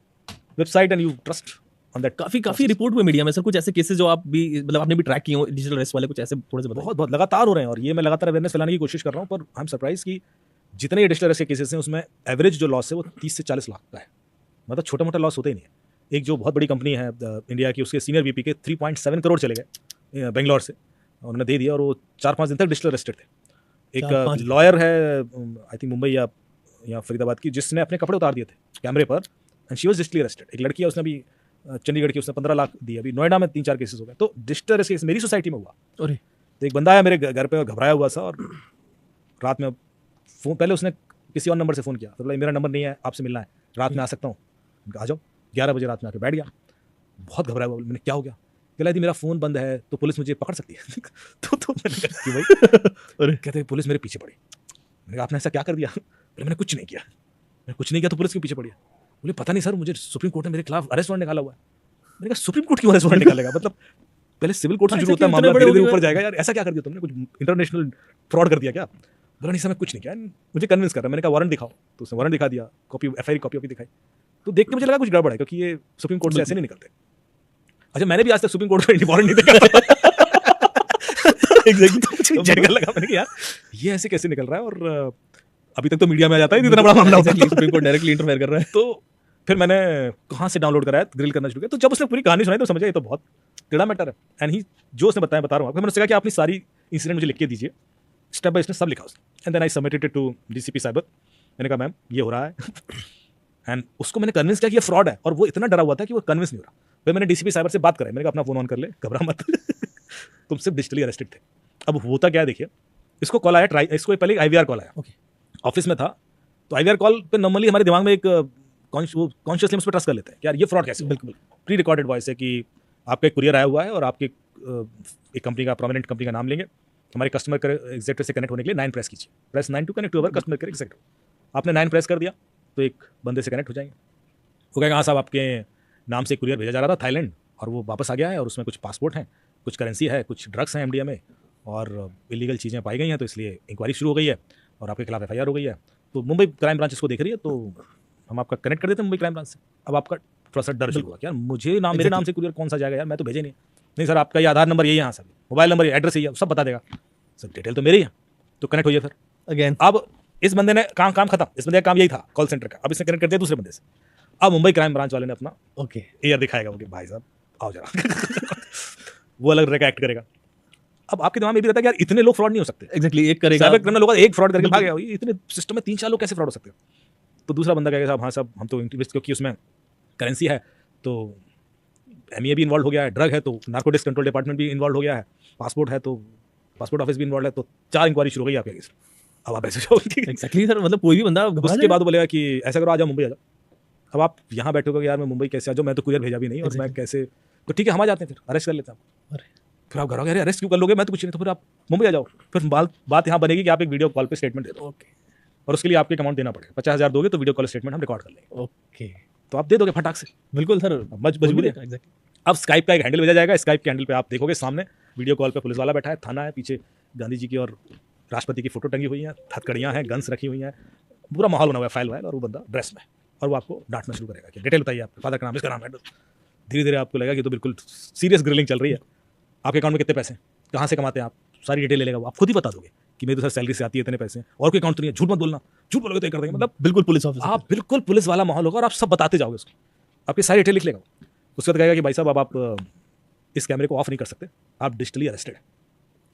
website and you trust on that. काफी रिपोर्ट हुए मीडिया में सर कुछ ऐसे केसेस जो आप भी मतलब आपने भी ट्रैक किए हो, डिजिटल अरेस्ट वाले कुछ ऐसे थोड़े से बताओ। बहुत लगातार हो रहे हैं, और ये मैं लगातार अवेयरनेस फैलाने की कोशिश कर रहा हूँ। पर आई एम सरप्राइज कि जितने ये डिजिटल अरेस्ट के केसेस हैं उसमें एवरेज जो लॉस है वो 30 से 40 लाख का है। मतलब छोटा मोटा लॉस होता ही नहीं है। एक जो बहुत बड़ी कंपनी है इंडिया की, उसके सीनियर VP के 3.7 करोड़ चले गए बेंगलोर से, उन्होंने दे दिया, और वो 4-5 दिन तक डिजिटल अरेस्टेड थे। एक लॉयर है आई थिंक मुंबई या फरीदाबाद की, जिसने अपने कपड़े उतार दिए थे कैमरे पर, and she was digitally arrested. एक लड़की है, उसने भी चंडीगढ़ की, उसने 15 लाख दिए। अभी नोएडा में 3-4 केसेस हो गए। तो डिजिटल अरेस्ट केस मेरी सोसाइटी में हुआ। अरे तो एक बंदा आया मेरे घर पे, घबराया हुआ सा, और रात में फ़ोन, पहले उसने किसी और नंबर से फ़ोन किया, तो बोला मेरा नंबर नहीं है, आपसे मिलना है, रात में आ सकता हूँ? आ जाओ। 11 बजे रात में आके बैठ गया, बहुत घबराया हुआ। मैंने क्या हो गया? कहला यदि मेरा फ़ोन बंद है तो पुलिस मुझे पकड़ सकती है। तो मैंने कहा कि भाई, अरे कहते पुलिस मेरे पीछे पड़ी। मैंने कहा आपने ऐसा क्या कर दिया? बोले मैंने कुछ नहीं किया। मैंने कुछ नहीं किया तो पुलिस क्यों पीछे पड़ी है? बोले पता नहीं सर, मुझे सुप्रीम कोर्ट ने मेरे खिलाफ अरेस्ट वारंट निकाला हुआ है। मैंने कहा सुप्रीम कोर्ट क्यों अरेस्ट वारंट निकालेगा? मतलब पहले सिविल कोर्ट से शुरू होता है मामला, धीरे धीरे ऊपर जाएगा। यार ऐसा क्या कर दिया तुमने? कुछ इंटरनेशनल फ्रॉड कर दिया क्या? बोला नहीं सर मैं कुछ नहीं किया, मुझे कन्विंस कर रहा है। मैंने कहा वारंट दिखाओ, तो उसने वारंट दिखा दिया, कॉपी एफआईआर कॉपी दिखाई। तो देख के मुझे लगा कुछ गड़बड़ है, क्योंकि ये सुप्रीम कोर्ट से ऐसे नहीं निकलते। अच्छा, मैंने भी आज तक सुप्रीम कोर्ट का वारंट नहीं देखा। एग्जैक्टली झटका लगा। मैंने कहा यार ये ऐसे कैसे निकल रहा है, और अभी तक तो मीडिया में आ जाता है, इतना बड़ा मामला होता है, सुप्रीम कोर्ट डायरेक्टली इंटरफेयर कर रहा है। तो फिर मैंने कहाँ से डाउनलोड कराया, ग्रिल करना शुरू किया। तो जब उसने पूरी कहानी सुनाई तो समझा ये तो बहुत टेढ़ा मैटर है। एंड ही जो उसने बताया, बता रहा हूँ आपको। मैंने उससे कहा कि अपनी सारी इंसिडेंट मुझे लिख के दीजिए, स्टेप बाय स्टेप सब लिखा उसने। And then I submitted it to DCP cyber. मैंने कहा मैम ये हो रहा है। एंड उसको मैंने कन्विंस किया कि ये फ्रॉड है, और वो इतना डरा हुआ था कि वो कन्विंस नहीं हो रहा। फिर मैंने डीसीपी साइबर से बात कराई। मैंने कहा अपना फोन ऑन कर ले, घबरा मत। तुम सिर्फ डिजिटली अरेस्टेड थे। अब होता क्या है देखिए, इसको कॉल आया, इसको पहले आईवीआर कॉल आया। ऑफिस में था, तो आईवीआर कॉल पे नॉर्मली हमारे दिमाग में एक कॉन्शियसली हम उस पर ट्रस्ट कर लेते हैं कि यार ये फ्रॉड कैसे? बिल्कुल प्री रिकॉर्डेड वॉइस है कि आपका एक कुरियर आया हुआ है, और आपके एक कंपनी का, प्रोमिनेंट कंपनी का नाम लेंगे, हमारे कस्टमर केयर एग्जेक्टिव से कनेक्ट होने के लिए 9 प्रेस कीजिए, press 9 to connect to our customer care executive. आपने 9 प्रेस कर दिया तो एक बंदे से कनेक्ट हो जाएंगे। वो कहेगा हाँ साहब आपके नाम से कुरियर भेजा जा रहा था थाईलैंड, और वो वापस आ गया है, और उसमें कुछ पासपोर्ट हैं, कुछ करेंसी है, कुछ ड्रग्स हैं एमडीएमए, और इलीगल चीज़ें पाई गई हैं, तो इसलिए इंक्वायरी शुरू हो गई है और आपके खिलाफ एफआईआर हो गई है। तो मुंबई क्राइम ब्रांच इसको देख रही है, तो हम आपका कनेक्ट कर देते हैं मुंबई क्राइम ब्रांच से। अब आपका थोड़ा सा डर शुरू हुआ कि यार मुझे नाम, मेरे नाम से कुरियर कौन सा जाएगा यार, मैं तो भेजे नहीं सर, आपका ये आधार नंबर यही है, हाँ सर मोबाइल नंबर, एड्रेस यही है, सब बता देगा सर, डिटेल तो मेरी है। तो कनेक्ट होइए फिर अगेन। अब इस बंदे ने काम खत्म, इस बंदे का काम यही था कॉल सेंटर का। अब इसने कनेक्ट कर दिया दूसरे बंदे से। अब मुंबई क्राइम ब्रांच वाले ने अपना एयर दिखाएगा वो कि भाई साहब आओ जरा। वो अलग तरह का एक्ट करेगा। अब आपके दिमाग में भी रहता है कि यार इतने लोग फ्रॉड नहीं हो सकते। एग्जैक्टली एक करेगा, साइबर क्रिमिनल होगा, एक फ्रॉड करके भाग गया, इतने सिस्टम में 3-4 लोग कैसे फ्रॉड हो सकते हैं? तो दूसरा बंदा कहेगा साहब हाँ साहब हम तो इंटरेस्ट, क्योंकि उसमें करेंसी है, तो एमईए भी इन्वॉल्व हो गया है, ड्रग है तो नार्कोटिक्स कंट्रोल डिपार्टमेंट भी इन्वॉल्व हो गया है, पासपोर्ट है तो पासपोर्ट ऑफिस भी इन्वॉल्व है, तो 4 इंक्वायरी शुरू हो गई आपके केस। अब आप ऐसे जाओ। एग्जैक्टली सर, मतलब कोई भी बंदा उसके बाद बोलेगा कि ऐसा करो आ जाओ मुंबई आ जाओ। अब आप यहाँ बैठोगे यार मैं मुंबई कैसे आ जाऊँ, मैं तो कुरियर भेजा भी नहीं, और मैं कैसे, तो ठीक है हम आ जाते हैं, फिर अरेस्ट कर लेते हैं आप। फिर आप घर आओगे, अरे अरेस्ट क्यों कर लोगे, मैं तो कुछ नहीं, तो फिर आप मुंबई आ जाओ। फिर बात यहाँ बनेगी कि आप एक वीडियो कॉल पे स्टेटमेंट दे दो, और उसके लिए आपको एक अमाउंट देना पड़ेगा, 50,000 दोगे तो वीडियो कॉल स्टेटमेंट हम रिकॉर्ड कर लेंगे। ओके, तो आप दे दोगे फटाक से। बिल्कुल सर, मजबूरी है। अब स्काइप का एक हैंडल भेजा जाएगा, स्काइप के हैंडल पे आप देखोगे सामने वीडियो कॉल पे पुलिस वाला बैठा है, थाना है, पीछे गांधी जी की और राष्ट्रपति की फोटो टंगी हुई है, हथकड़ियाँ हैं, गन्स रखी हुई हैं, पूरा माहौल बना हुआ है, फाइल वाइल, और वो बंदा ड्रेस में, और वो आपको डांटना शुरू करेगा कि डिटेल बताइए आपके फादर का नाम, इसका नाम है। धीरे धीरे आपको लगेगा कि तो बिल्कुल सीरियस ग्रिलिंग चल रही है। आपके अकाउंट में कितने पैसे, कहाँ से कमाते हैं आप, सारी डिटेल ले लेगा वो। आप खुद ही बता दोगे कि मेरी तो सर सैलरी से आती है इतने पैसे, और कोई अकाउंट तो नहीं है, झूठ मत बोलना, झूठ बोलोगे तो ये कर देंगे। मतलब बिल्कुल पुलिस ऑफिसर, आप बिल्कुल पुलिस वाला माहौल होगा, और आप सब बताते जाओगे उसको, आपकी सारी डिटेल लिख लेगा। उसके बाद कहेगा कि भाई साहब अब आप इस कैमरे को ऑफ नहीं कर सकते, आप डिजिटली अरेस्टेड है।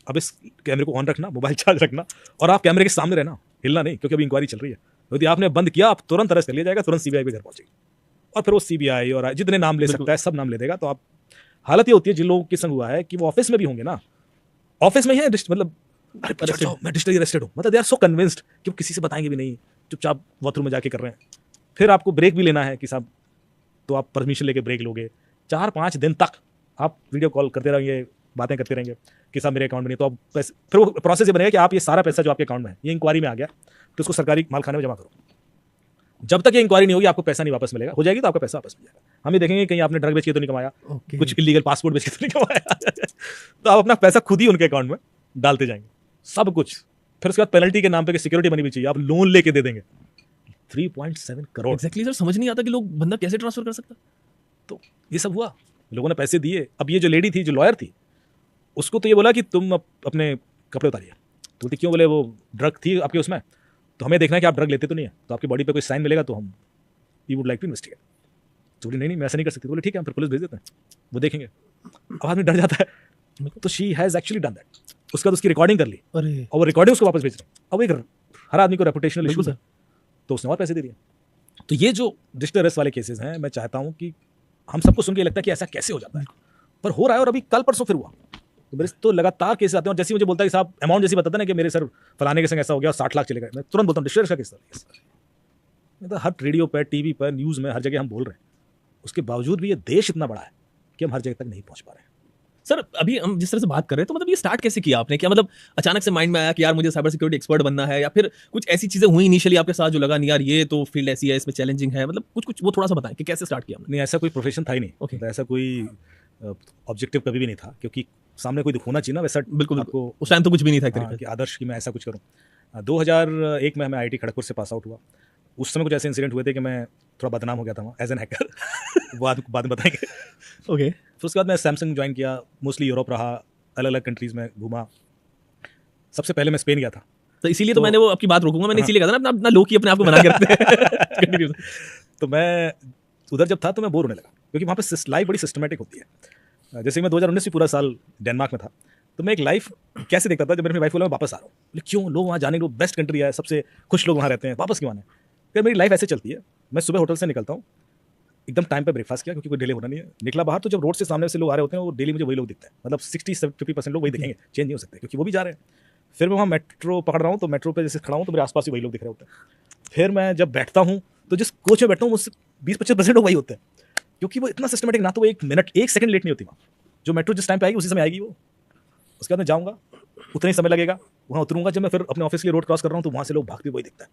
अब इस कैमरे को ऑन रखना, मोबाइल चार्ज रखना, और आप कैमरे के सामने रहना, हिलना नहीं, क्योंकि अभी इंक्वायरी चल रही है। यदि आपने बंद किया आप तुरंत अरेस्ट कर लिया जाएगा, तुरंत सीबीआई के घर पहुंचेगी, और फिर वो सीबीआई और जितने नाम ले सकता है सब नाम ले देगा। तो आप, हालत ये होती है जिन लोगों के संग हुआ है कि वो ऑफिस में भी होंगे ना, ऑफिस में ही है मतलब मैं डिजिटली अरेस्टेड हूँ, मतलब दे आर सो कन्विंस्ड कि वो किसी से बताएंगे भी नहीं, चुपचाप बाथरूम में जाके कर रहे हैं। फिर आपको ब्रेक भी लेना है कि साहब, तो आप परमिशन लेके ब्रेक लोगे। 4-5 दिन तक आप वीडियो कॉल करते रहेंगे, बातें करते रहेंगे कि साहब मेरे अकाउंट में नहीं, तो आप पैसे, फिर वो प्रोसेस ये बनेगा कि आप ये सारा पैसा जो आपके अकाउंट में है, ये इंक्वायरी में आ गया तो उसको सरकारी मालखाने में जमा करो। जब तक ये इंक्वायरी नहीं होगी आपको पैसा नहीं वापस मिलेगा, हो जाएगी तो आपका पैसा वापस मिल जाएगा। हम ये देखेंगे कहीं आपने ड्रग बेच के तो नहीं कमाया, कुछ इलीगल पासपोर्ट बेच के तो नहीं कमाया। तो आप अपना पैसा खुद ही उनके अकाउंट में डालते जाएंगे, सब कुछ। फिर उसके बाद पेनल्टी के नाम पे सिक्योरिटी मनी भी चाहिए, आप लोन लेके दे देंगे 3.7 करोड़। एग्जैक्टली सर, समझ नहीं आता कि लोग बंदा कैसे ट्रांसफर कर सकता। तो ये सब हुआ, लोगों ने पैसे दिए। अब ये जो लेडी थी, जो लॉयर थी, उसको तो ये बोला कि तुम अपने कपड़े उतारिए। तो बोलती क्यों? बोले वो ड्रग थी आपके उसमें, तो हमें देखना है कि आप ड्रग लेते तो नहीं है, तो आपकी बॉडी पे कोई साइन मिलेगा तो हम we would like to investigate. तो बोली नहीं मैं ऐसा नहीं कर सकती। बोले ठीक है हम फिर पुलिस भेज देते हैं, वो देखेंगे। अब आदमी डर जाता है, तो she has actually done that. उसके बाद उसकी रिकॉर्डिंग कर ली, और वो रिकॉर्डिंग उसको वापस भेज रहे। अब एक हर आदमी को रेपुटेशनल इशू है, तो उसने और पैसे दे दिए। तो ये जो डिजिटल अरेस्ट वाले केसेस हैं, मैं चाहता हूँ कि हम सबको सुन के लगता है कि ऐसा कैसे हो जाता है, पर हो रहा है। और अभी कल परसों फिर हुआ, तो मेरे तो लगातार केस आते हैं। और जैसे ही मुझे बोलता है कि साहब अमाउंट जैसे बताता ना कि मेरे सर फलाने के संग ऐसा हो गया 60 लाख चले गए, मैं तुरंत बोलता हूँ डिस्ट्रेस का केस मतलब हर रेडियो पर, टीवी पर, न्यूज़ में, हर जगह हम बोल रहे हैं। उसके बावजूद भी ये देश इतना बड़ा है कि हम हर जगह तक नहीं पहुंच पा रहे हैं। सर अभी हम जिस तरह से बात कर रहे हैं, तो मतलब ये स्टार्ट कैसे किया आपने? क्या मतलब अचानक से माइंड में आया कि यार मुझे साइबर सिक्योरिटी एक्सपर्ट बनना है, या फिर कुछ ऐसी चीजें हुई इनिशियली आपके साथ जो लगा नहीं यार ये तो फील्ड ऐसी है, इसमें चैलेंजिंग है, मतलब कुछ कुछ वो थोड़ा सा बताएं कि कैसे स्टार्ट किया आपने? नहीं, ऐसा कोई प्रोफेशन था ही नहीं। Okay. मतलब ऐसा कोई ऑब्जेक्टिव कभी भी नहीं था, क्योंकि सामने कोई होना चाहिए ना वैसा। बिल्कुल आपको उस टाइम तो कुछ भी नहीं था एक हाँ, तरीके कि आदर्श कि मैं ऐसा कुछ करूँ। 2001 में मैं IIT खड़गपुर से पास आउट हुआ। उस समय कुछ ऐसे इंसिडेंट हुए थे कि मैं थोड़ा बदनाम हो गया था वहाँ एज एन हैकर। वो बाद में बताएंगे। से। ओके। फिर उसके बाद मैं सैमसंग ज्वाइन किया, मोस्टली यूरोप रहा, अलग अलग कंट्रीज़ में घूमा। सबसे पहले मैं स्पेन गया था। तो इसीलिए तो तो- मैंने वो आपकी बात रोकूंगा, मैंने हाँ। इसीलिए कहा था ना अपना लोकी अपने आप को बना के रखते हैं। Continue sir. तो मैं उधर जब था तो मैं बोर होने लगा, क्योंकि वहाँ पे लाइफ बड़ी सिस्टमेटिक होती है। जैसे मैं 2019 में पूरा साल डेनमार्क में था, तो मैं एक लाइफ कैसे देखता था। जब मेरी वाइफ बोला मैं वापस आ रहा हूँ, बोले क्यों, लोग वहाँ जाने के लिए बेस्ट कंट्री है, सबसे खुश लोग वहाँ रहते हैं, वापस क्यों आना है? फिर मेरी लाइफ ऐसे चलती है, मैं सुबह होटल से निकलता हूँ, एकदम टाइम पे ब्रेकफास्ट किया क्योंकि कोई डिले होना नहीं है, निकला बाहर, तो जब रोड से सामने से लोग आ रहे होते हैं वो डेली मुझे वही लोग दिखते हैं। मतलब 60-50% लोग वही दिखेंगे, चेंज नहीं हो सकते क्योंकि वो भी जा रहे हैं। फिर मैं वहाँ मेट्रो पकड़ रहा हूँ, तो मेट्रो पे जैसे खड़ा हूँ तो मेरे आसपास ही वही लोग दिख रहे होते हैं। फिर मैं जब बैठता हूँ तो जिस कोच में बैठता हूँ उससे 20-25% लोग वही होते हैं, क्योंकि वो इतना सिस्टमेटिक, ना तो वो 1 मिनट 1 सेकंड लेट नहीं होती वहाँ। जो मेट्रो जिस टाइम पे आएगी उसी समय आएगी वो। उसके बाद मैं जाऊँगा, उतना ही समय लगेगा, वहाँ उतरूँगा। जब मैं फिर अपने ऑफिस के लिए रोड क्रॉस कर रहा हूँ तो वहाँ से लोग भागते हुए वही दिखता है।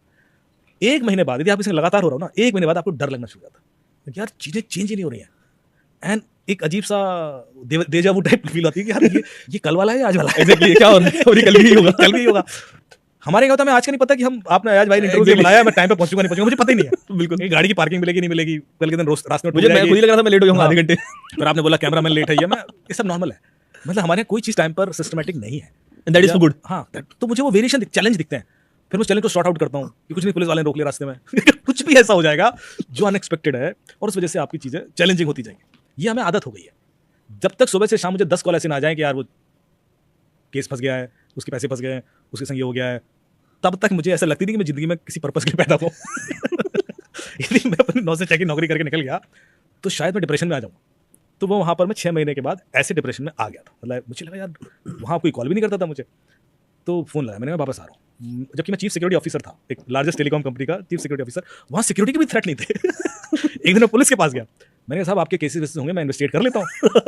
1 महीने बाद, यदि आप इसमें लगातार हो रहा हो ना, 1 महीने बाद आपको डर लगना शुरू हो जाता है कि यार चीज़ें चेंज ही नहीं हो रही हैं। एंड एक अजीब सा डेजा वू टाइप फील होती है कि यार ये कल वाला है या आज वाला है? Exactly, क्या हो रहा है? और ये कल भी होगा। कल भी होगा। हमारे क्या होता है, मैं आज का नहीं पता कि हम आपने आज भाई ने इंटरव्यू Exactly. बुलाया, मैं टाइम पे पहुंचूंगा नहीं पहुंचूंगा, मुझे पता ही नहीं है। बिल्कुल। ये गाड़ी की पार्किंग मिलेगी नहीं मिलेगी, कल के दिन रास्ते में मुझे मैं खुद ही लग रहा था मैं लेट हो जाऊंगा आधे घंटे। फिर आपने बोला कैमरामैन लेट है, ये मैं, ये सब नॉर्मल है। मतलब हमारे यहाँ कोई चीज़ टाइम पर सिस्टमेटिक नहीं है। That is for good. हाँ, तो मुझे वो वेरिएशन चैलेंज दिखते हैं। फिर मैं चैलेंज को सॉर्ट आउट करता हूँ कि कुछ नहीं, पुलिस वाले ने रोक लिया रास्ते में। कुछ भी ऐसा हो जाएगा जो अनएक्सपेक्टेड है, और उस वजह से आपकी चीज़ें चैलेंजिंग होती जाएंगी। ये हमें आदत हो गई है। जब तक सुबह से शाम मुझे 10 कॉल ऐसे ना आ जाए कि यार वो केस फंस गया है, उसके पैसे फंस गए हैं, उसके संग ये हो गया है, तब तक मुझे ऐसा लगती नहीं कि मैं जिंदगी में किसी पर्पस के लिए पैदा हूँ। यदि मैं अपनी 9 से 6 की नौकरी करके निकल गया तो शायद मैं डिप्रेशन में आ जाऊँ। तो वो वहाँ पर मैं 6 महीने के बाद ऐसे डिप्रेशन में आ गया था। मतलब मुझे लगा यार वहाँ कोई कॉल भी नहीं करता था मुझे, तो फ़ोन लगाया मैंने, मैं वापस आ रहा हूँ। जबकि मैं चीफ सिक्योरिटी ऑफिसर था, एक लार्जेस्ट टेलीकॉम कंपनी का चीफ सिक्योरिटी ऑफिसर। वहाँ सिक्योरिटी के भी थ्रेट नहीं थे। एक दिन मैं पुलिस के पास गया, मैंने कहा साहब आपके केसेस वैसे होंगे, मैं इन्वेस्टिगेट कर लेता हूँ। तो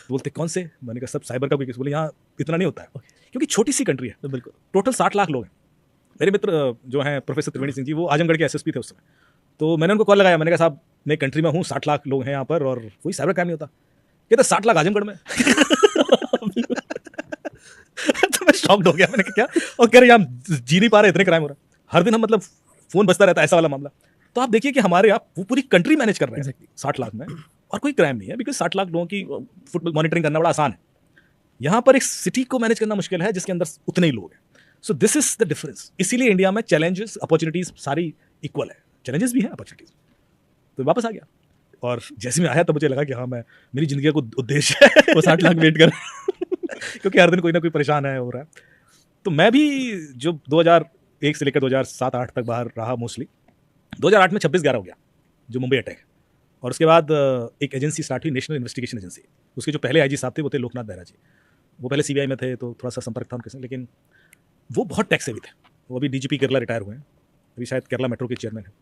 बोलते कौन से? मैंने कहा सब साइबर का कोई केस। बोले यहाँ इतना नहीं होता है, क्योंकि छोटी सी कंट्री है। बिल्कुल। टोटल 60 लाख लोग हैं। मेरे मित्र जो हैं प्रोफेसर त्रिवेणी सिंह जी, वो आजमगढ़ के SSP थे उस समय। तो मैंने उनको कॉल लगाया, मैंने कहा साहब मैं कंट्री में हूँ, 60 लाख लोग हैं यहाँ पर और कोई साइबर क्राइम नहीं होता। कहते 60 लाख आजमगढ़ में। तो मैं शॉक्ड हो गया, मैंने कहा क्या? और कह रहे हम जी नहीं पा रहे, इतने क्राइम हो रहा है हर दिन, हम मतलब फोन बजता रहता है, ऐसा वाला मामला। तो आप देखिए कि हमारे यहाँ वो पूरी कंट्री मैनेज कर रहे हैं 60 लाख में, और कोई क्राइम नहीं है, बिकॉज 60 लाख लोगों की फुटबॉल मॉनिटरिंग करना बड़ा आसान है। यहाँ पर एक सिटी को मैनेज करना मुश्किल है जिसके अंदर उतने ही लोग हैं। So this is the difference. इसीलिए इंडिया में चैलेंजेस अपॉर्चुनिटीज सारी इक्वल है, चैलेंजेस भी हैं अपॉर्चुनिटीज। तो वापस आ गया, और जैसे मैं आया तो मुझे लगा कि हाँ मैं, मेरी जिंदगी का कोई उद्देश्य है। वो 60 लाख वेट कर। क्योंकि हर दिन कोई ना कोई परेशान है, हो रहा है। तो मैं भी जो 2001 से लेकर 2007-8 तक बाहर रहा मोस्टली, 2008 में 26/11 हो गया जो मुंबई अटैक, और उसके बाद एक एजेंसी स्टार्ट हुई, नेशनल इन्वेस्टिगेशन एजेंसी। उसके जो पहले IG साहब थे वो थे लोकनाथ बेहरा जी। वो पहले CBI में थे, तो थोड़ा सा संपर्क था उनके संग, लेकिन वो बहुत टैक्स सेवी थे। वो अभी DGP केरला रिटायर हुए हैं, अभी शायद केरला मेट्रो के चेयरमैन हैं।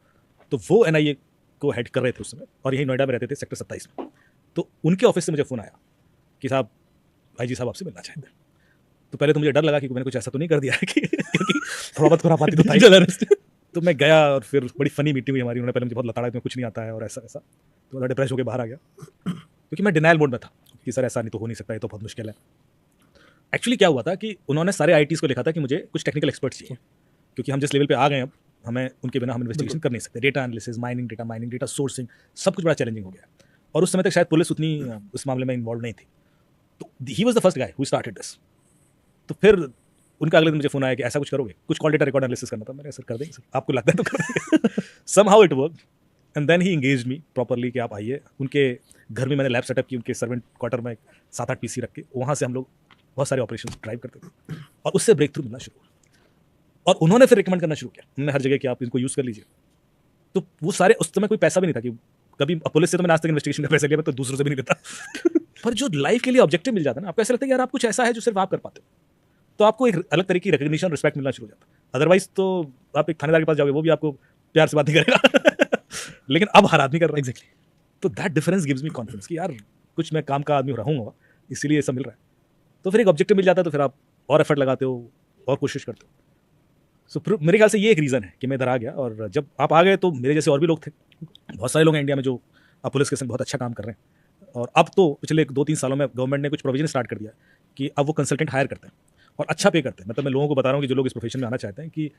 तो वो NIA को हेड कर रहे थे उस समय, और यहीं नोएडा में रहते थे, सेक्टर 27 में। तो उनके ऑफिस से मुझे फ़ोन आया कि साहब IG साहब आपसे मिलना चाहते हैं। तो पहले तो मुझे डर लगा कि मैंने कुछ ऐसा तो नहीं कर दिया है कि क्योंकि थोड़ा बहुत खुरापाती तो था ही। तो मैं गया और फिर बड़ी फनी मीटिंग हुई हमारी। उन्होंने पहले मुझे बहुत लताड़ा, तुम्हें कुछ नहीं आता है और ऐसा ऐसा, तो मैं डिप्रेस होकर बाहर आ गया, क्योंकि मैं डिनाइल मोड में था कि सर ऐसा नहीं तो हो नहीं सकता, ये तो बहुत मुश्किल है। एक्चुअली क्या हुआ था कि उन्होंने सारे ITs को लिखा था कि मुझे कुछ टेक्निकल एक्सपर्ट्स चाहिए, क्योंकि हम जिस लेवल पे आ गए अब, हमें उनके बिना हम इन्वेस्टिगेशन कर नहीं सकते। Data analysis, mining, data sourcing, सब कुछ बड़ा चैलेंजिंग हो गया, और उस समय तक शायद पुलिस उतनी उस मामले में इन्वॉल्व नहीं थी। तो he was the first guy who started this. तो फिर उनका अगले दिन मुझे फोन आया कि ऐसा कुछ करोगे, कुछ कॉल डेटा रिकॉर्ड एनालिसिस करना था। मैंने सर कर देंगे सर, आपको लगता है तो कर देंगे। Somehow it work, and then he engaged me properly कि आप आइए। उनके घर में मैंने लैब सेटअप की, उनके सर्वेंट क्वार्टर में 7-8 PC रख के, वहाँ से हम लोग बहुत सारे ऑपरेशन ड्राइव करते थे, और उससे ब्रेक थ्रू मिलना शुरू हुआ। और उन्होंने फिर रिकमेंड करना शुरू किया, उन्होंने हर जगह कि आप इनको यूज़ कर लीजिए। तो वो सारे, उस समय कोई पैसा भी नहीं था कि कभी पुलिस से तो मैंने आज तक इन्वेस्टिगेशन का पैसा लिया, मैं तो दूसरों से भी नहीं लेता पर जो लाइफ के लिए ऑब्जेक्टिव मिल जाता है ना, आपको ऐसा लगता है कि यार आप कुछ ऐसा है जो सिर्फ आप कर पाते हो, तो आपको एक अलग तरीके की रिकग्निशन, रिस्पेक्ट मिलना शुरू हो जाता है। अदरवाइज तो आप एक थानेदार के पास जाओगे, वो भी आपको प्यार से बात नहीं करेगा लेकिन अब हर आदमी कर रहा है। एग्जैक्टली। तो that difference gives me confidence कि यार कुछ मैं काम का आदमी रहूँगा, इसीलिए ऐसा मिल रहा है। तो फिर एक ऑब्जेक्टिव मिल जाता है, तो फिर आप और एफर्ट लगाते हो और कोशिश करते हो। सो मेरे ख्याल से ये एक रीज़न है कि मैं इधर आ गया। और जब आप आ गए तो मेरे जैसे और भी लोग थे, बहुत सारे लोग हैं इंडिया में जो अब पुलिस के संग बहुत अच्छा काम कर रहे हैं। और अब तो पिछले 2-3 सालों में गवर्नमेंट ने कुछ प्रोविजन स्टार्ट कर दिया कि अब वो कंसल्टेंट हायर करते हैं और अच्छा पे करते हैं। मतलब मैं लोगों को बता रहा हूँ कि जो लोग इस प्रोफेशन में आना चाहते हैं, कि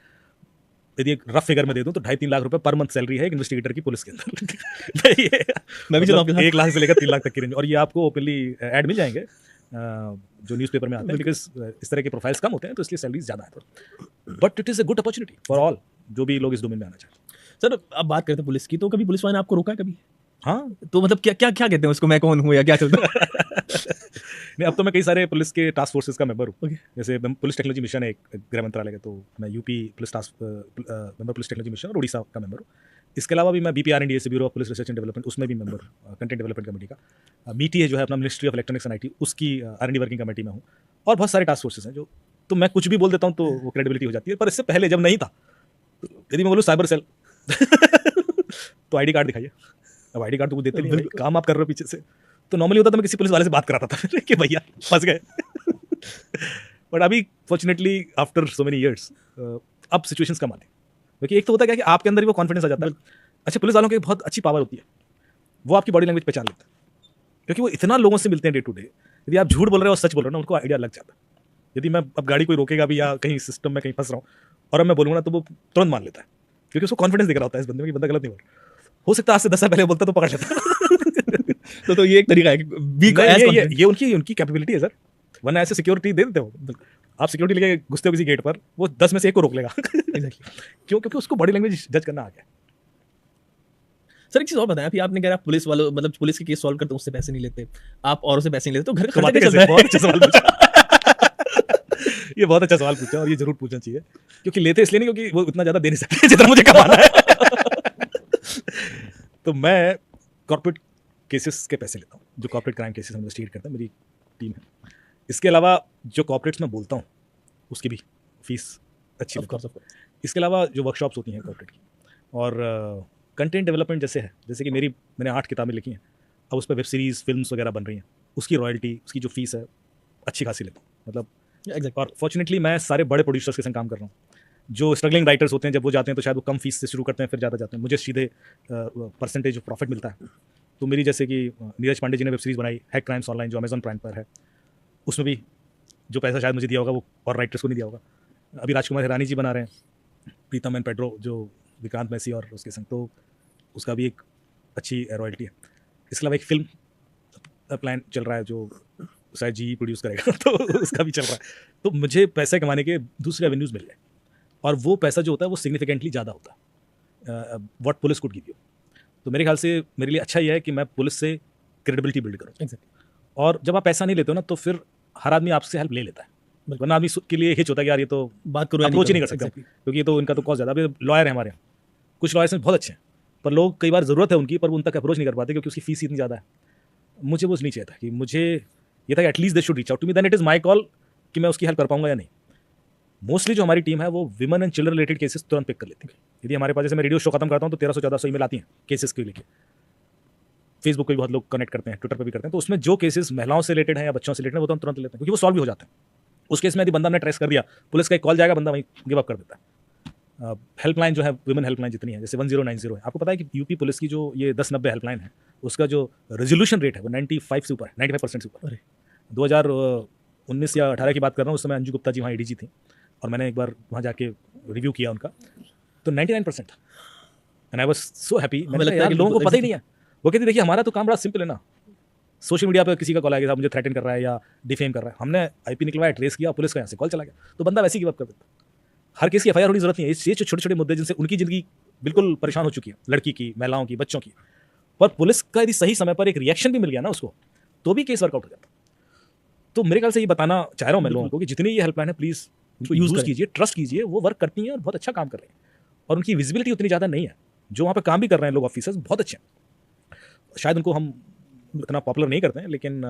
यदि एक रफ फिगर में दे दूं तो 2.5-3 लाख रुपए पर मंथ सैलरी है एक इन्वेस्टिगेटर की पुलिस के अंदर ये मैं भी चला मतलब 1 लाख से लेकर 3 लाख तक की रेंज। और ये आपको ओपनली ऐड मिल जाएंगे जो न्यूज़पेपर में आते हैं, बिकॉज इस तरह के प्रोफाइल्स कम होते हैं तो इसलिए सैलरीज ज़्यादा है। But it is a good opportunity for all जो भी लोग इस डोमेन में आना चाहते हैं। सर अब बात करते हैं पुलिस की, तो कभी पुलिस वाले ने आपको रोका है कभी? हाँ, तो मतलब क्या क्या क्या कहते हैं उसको, मैं कौन हूँ या क्या चलता है? नहीं, अब तो मैं कई सारे पुलिस के टास्क फोर्सेस का मेंबर हूँ। Okay. जैसे पुलिस टेक्नोलॉजी मिशन है एक गृह मंत्रालय का, तो मैं UP police member police technology mission और उड़ीसा का मेंबर हूँ। इसके अलावा भी मैं BPRNDA से, bureau of police research and development, उसमें भी मेंबर हूँ, कंटेंट डेवलपमेंट कमेटी का। मीटी है जो है अपना ministry of electronics and IT, उसकी R&D वर्किंग कमेटी में हूँ। और बहुत सारे टास्क फोर्सेस हैं जो, तो मैं कुछ भी बोल देता हूँ तो वो क्रेडिबिलिटी हो जाती है। पर इससे पहले जब नहीं था, यदि मैं बोलूँ साइबर सेल तो ID कार्ड दिखाइए। अब ID कार्ड तो वो देते नहीं, भाई, काम आप कर रहे हो पीछे से। तो नॉर्मली होता था मैं किसी पुलिस वाले से बात कराता था कि भैया फंस गए बट अभी fortunately after so many years अब सिचुएशंस कम आती हैं, क्योंकि एक तो होता है क्या कि आपके अंदर ही वो कॉन्फिडेंस आ जाता है। अच्छा, पुलिस वालों की बहुत अच्छी पावर होती है, वो आपकी बॉडी लैंग्वेज पहचान लेते हैं, क्योंकि वो इतना लोगों से मिलते हैं डे टू डे। यदि आप झूठ बोल रहे हो और सच बोल रहे हो ना, उनको आइडिया लग जाता है। यदि मैं अब गाड़ी कोई रोकेगा भी या कहीं सिस्टम में कहीं फंस रहा हूँ और अब मैं बोलूँगा ना, तो वो तुरंत मान लेता है, क्योंकि उसको कॉन्फिडेंस दिख रहा होता है इस बंदे में कि बंदा गलत नहीं बोल रहा। हो सकता है आज से 10 साल पहले बोलता तो पकड़ लेता तो ये एक तरीका है कि बी को एज ये उनकी कैपेबिलिटी है सर, वरना ऐसे सिक्योरिटी दे देते हो। आप सिक्योरिटी लेके घुसते हो किसी गेट पर, वो 10 में से 1 को रोक लेगा क्यों? क्योंकि उसको बॉडी लैंग्वेज जज करना आ गया। सर एक चीज और बताया, अभी आपने कह रहा पुलिस वालों, मतलब पुलिस के केस सॉल्व करते हैं उससे पैसे नहीं लेते, आप औरों से पैसे नहीं लेते, तो घर का खर्चा कैसे चलता है? बहुत अच्छा सवाल पूछा ये बहुत अच्छा सवाल पूछा, और ये जरूर पूछना चाहिए, क्योंकि लेते इसलिए नहीं क्योंकि वो उतना ज्यादा दे नहीं सकते जितना मुझे कमाना है तो मैं कॉर्पोरेट केसेस के पैसे लेता हूँ, जो कॉर्पोरेट क्राइम केसेस हम इन्वेस्टिगेट करते हैं, मेरी टीम है। इसके अलावा जो कॉर्पोरेट्स में बोलता हूँ उसकी भी फीस अच्छी लेता हूँ। इसके अलावा जो वर्कशॉप्स होती हैं कॉर्पोरेट की, और कंटेंट डेवलपमेंट जैसे कि मैंने 8 किताबें लिखी हैं, अब उस पर वेब सीरीज़, फिल्म्स वगैरह बन रही हैं, उसकी रॉयल्टी, उसकी जो फीस है अच्छी खासी लेता हूँ, मतलब। और फॉर्चुनेटली मैं सारे बड़े प्रोड्यूसर्स के संग काम कर रहा हूँ। जो स्ट्रगलिंग राइटर्स होते हैं, जब वो जाते हैं तो शायद वो कम फीस से शुरू करते हैं, फिर ज़्यादा जाते हैं, मुझे सीधे परसेंटेज ऑफ प्रॉफिट मिलता है। तो मेरी जैसे कि नीरज पांडे जी ने वेब सीरीज़ बनाई हैक क्राइम्स ऑनलाइन, जो अमेजॉन प्राइम पर है, उसमें भी जो पैसा शायद मुझे दिया होगा वो और राइटर्स को नहीं दिया होगा। अभी राजकुमार हिरानी जी बना रहे हैं प्रीतम एंड पेड्रो, जो विक्रांत मैसी और उसके संग, तो उसका भी एक अच्छी रॉयल्टी है। इसके अलावा एक फिल्म प्लान चल रहा है जो शायद जी प्रोड्यूस करेगा तो उसका भी चल रहा है। तो मुझे पैसे कमाने के दूसरे एवेन्यूज़ मिल गए, और वो पैसा जो होता है वो सिग्निफिकेंटली ज़्यादा होता है what police could give you. तो मेरे ख्याल से मेरे लिए अच्छा ये है कि मैं पुलिस से क्रेडिबिलिटी बिल्ड करूँ। और जब आप पैसा नहीं लेते हो ना, तो फिर हर आदमी आपसे हेल्प ले लेता है, वरना आदमी के लिए हिच होता है कि यार ये तो बात करो, अप्रोच ही नहीं कर सकते, क्योंकि ये तो इनका तो कॉस्ट ज़्यादा। अभी लॉयर है हमारे यहाँ, कुछ लॉयर्स में बहुत अच्छे हैं, पर लोग कई बार ज़रूरत है उनकी, पर वो उन तक अप्रोच नहीं कर पाते क्योंकि उसकी फीस इतनी ज़्यादा है। मुझे वो नहीं चाहिए था, कि मुझे ये था कि at least they should reach out to me, then it is my call कि मैं उसकी हेल्प कर पाऊंगा या नहीं। मोस्टली जो हमारी टीम है वो women and children related cases तुरंत पिक कर लेती है। यदि हमारे पास, जैसे मैं रेडियो शो खत्म करता हूँ तो 1300-1400 ईमेल आती हैं केसेस के लेके। फेसबुक पे भी बहुत लोग कनेक्ट करते हैं, ट्विटर पे भी करते हैं, तो उसमें जो केसेस महिलाओं से रिलेटेड हैं या बच्चों से रिलेटेड हैं वो तो हम तुरंत लेते हैं, क्योंकि वो सॉल्व भी हो जाते हैं। उस केस में यदि बंदा हमने ट्रेस कर दिया, पुलिस का एक कॉल जाएगा, बंदा वहीं गिव अप कर देता है। हेल्पलाइन जो है, वुमेन हेल्पलाइन जितनी है, जैसे 1090 है, आपको पता है कि यूपी पुलिस की जो ये 1090 हेल्पलाइन है, उसका जो रेजोल्यूशन रेट है वो 95 से ऊपर है, 95% से ऊपर। 2019 या 18 की बात कर रहा हूँ, उस समय अंजू गुप्ता जी वहाँ ADG थी, और मैंने एक बार वहाँ जाके रिव्यू किया उनका, तो 99% था। And I was so happy. मैंने कहा यार लोगों को पता ही नहीं है। वो कहती देखिए हमारा तो काम बड़ा सिंपल है ना, सोशल मीडिया पे किसी का कॉल आएगा, मुझे थ्रेटन कर रहा है या डिफेम कर रहा है, हमने IP निकलवाया, ट्रेस किया, पुलिस का यहाँ से कॉल चला गया, तो बंदा वैसे ही गिव अप कर देता। हर केस की FIR होने की जरूरत नहीं है। ये छोटे छोटे मुद्दे जिनसे उनकी ज़िंदगी बिल्कुल परेशान हो चुकी है, लड़की की, महिलाओं की, बच्चों की, पर पुलिस का यदि सही समय पर एक रिएक्शन भी मिल गया ना उसको, तो भी केस वर्कआउट हो जाता। तो मेरे ख्याल से ये बताना चाह रहा हूँ मैं लोगों को कि जितनी ये हेल्पलाइन है, प्लीज़ उनको यूज़ कीजिए, ट्रस्ट कीजिए, वो वर्क करती हैं और बहुत अच्छा काम कर रहे हैं, और उनकी विजिबिलिटी उतनी ज़्यादा नहीं है। जो वहाँ पर काम भी कर रहे हैं लोग, ऑफिसर्स बहुत अच्छे हैं, शायद उनको हम इतना पॉपुलर नहीं करते हैं, लेकिन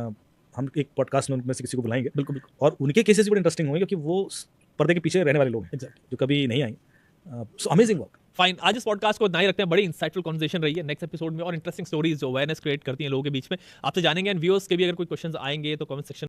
हम एक पॉडकास्ट में उनमें से किसी को बुलाएंगे, बिल्कुल बिल्कुल और उनके केसेस भी बड़े इंटरेस्टिंग होंगे, क्योंकि वो पर्दे के पीछे रहने वाले लोग हैं एग्जैक्टली जो कभी नहीं आए। So amazing work. फाइन। आज इस पॉडकास्ट को इतना ही रखते हैं। बड़ी इंसाइटफुल कॉन्वर्सेशन रही है। नेक्स्ट एपिसोड में और इंटरेस्टिंग स्टोरीज जो अवेयरनेस क्रिएट करती हैं लोगों के बीच में आपसे जानेंगे। एंड व्यूअर्स के भी अगर कोई क्वेश्चंस आएंगे तो कमेंट सेक्शन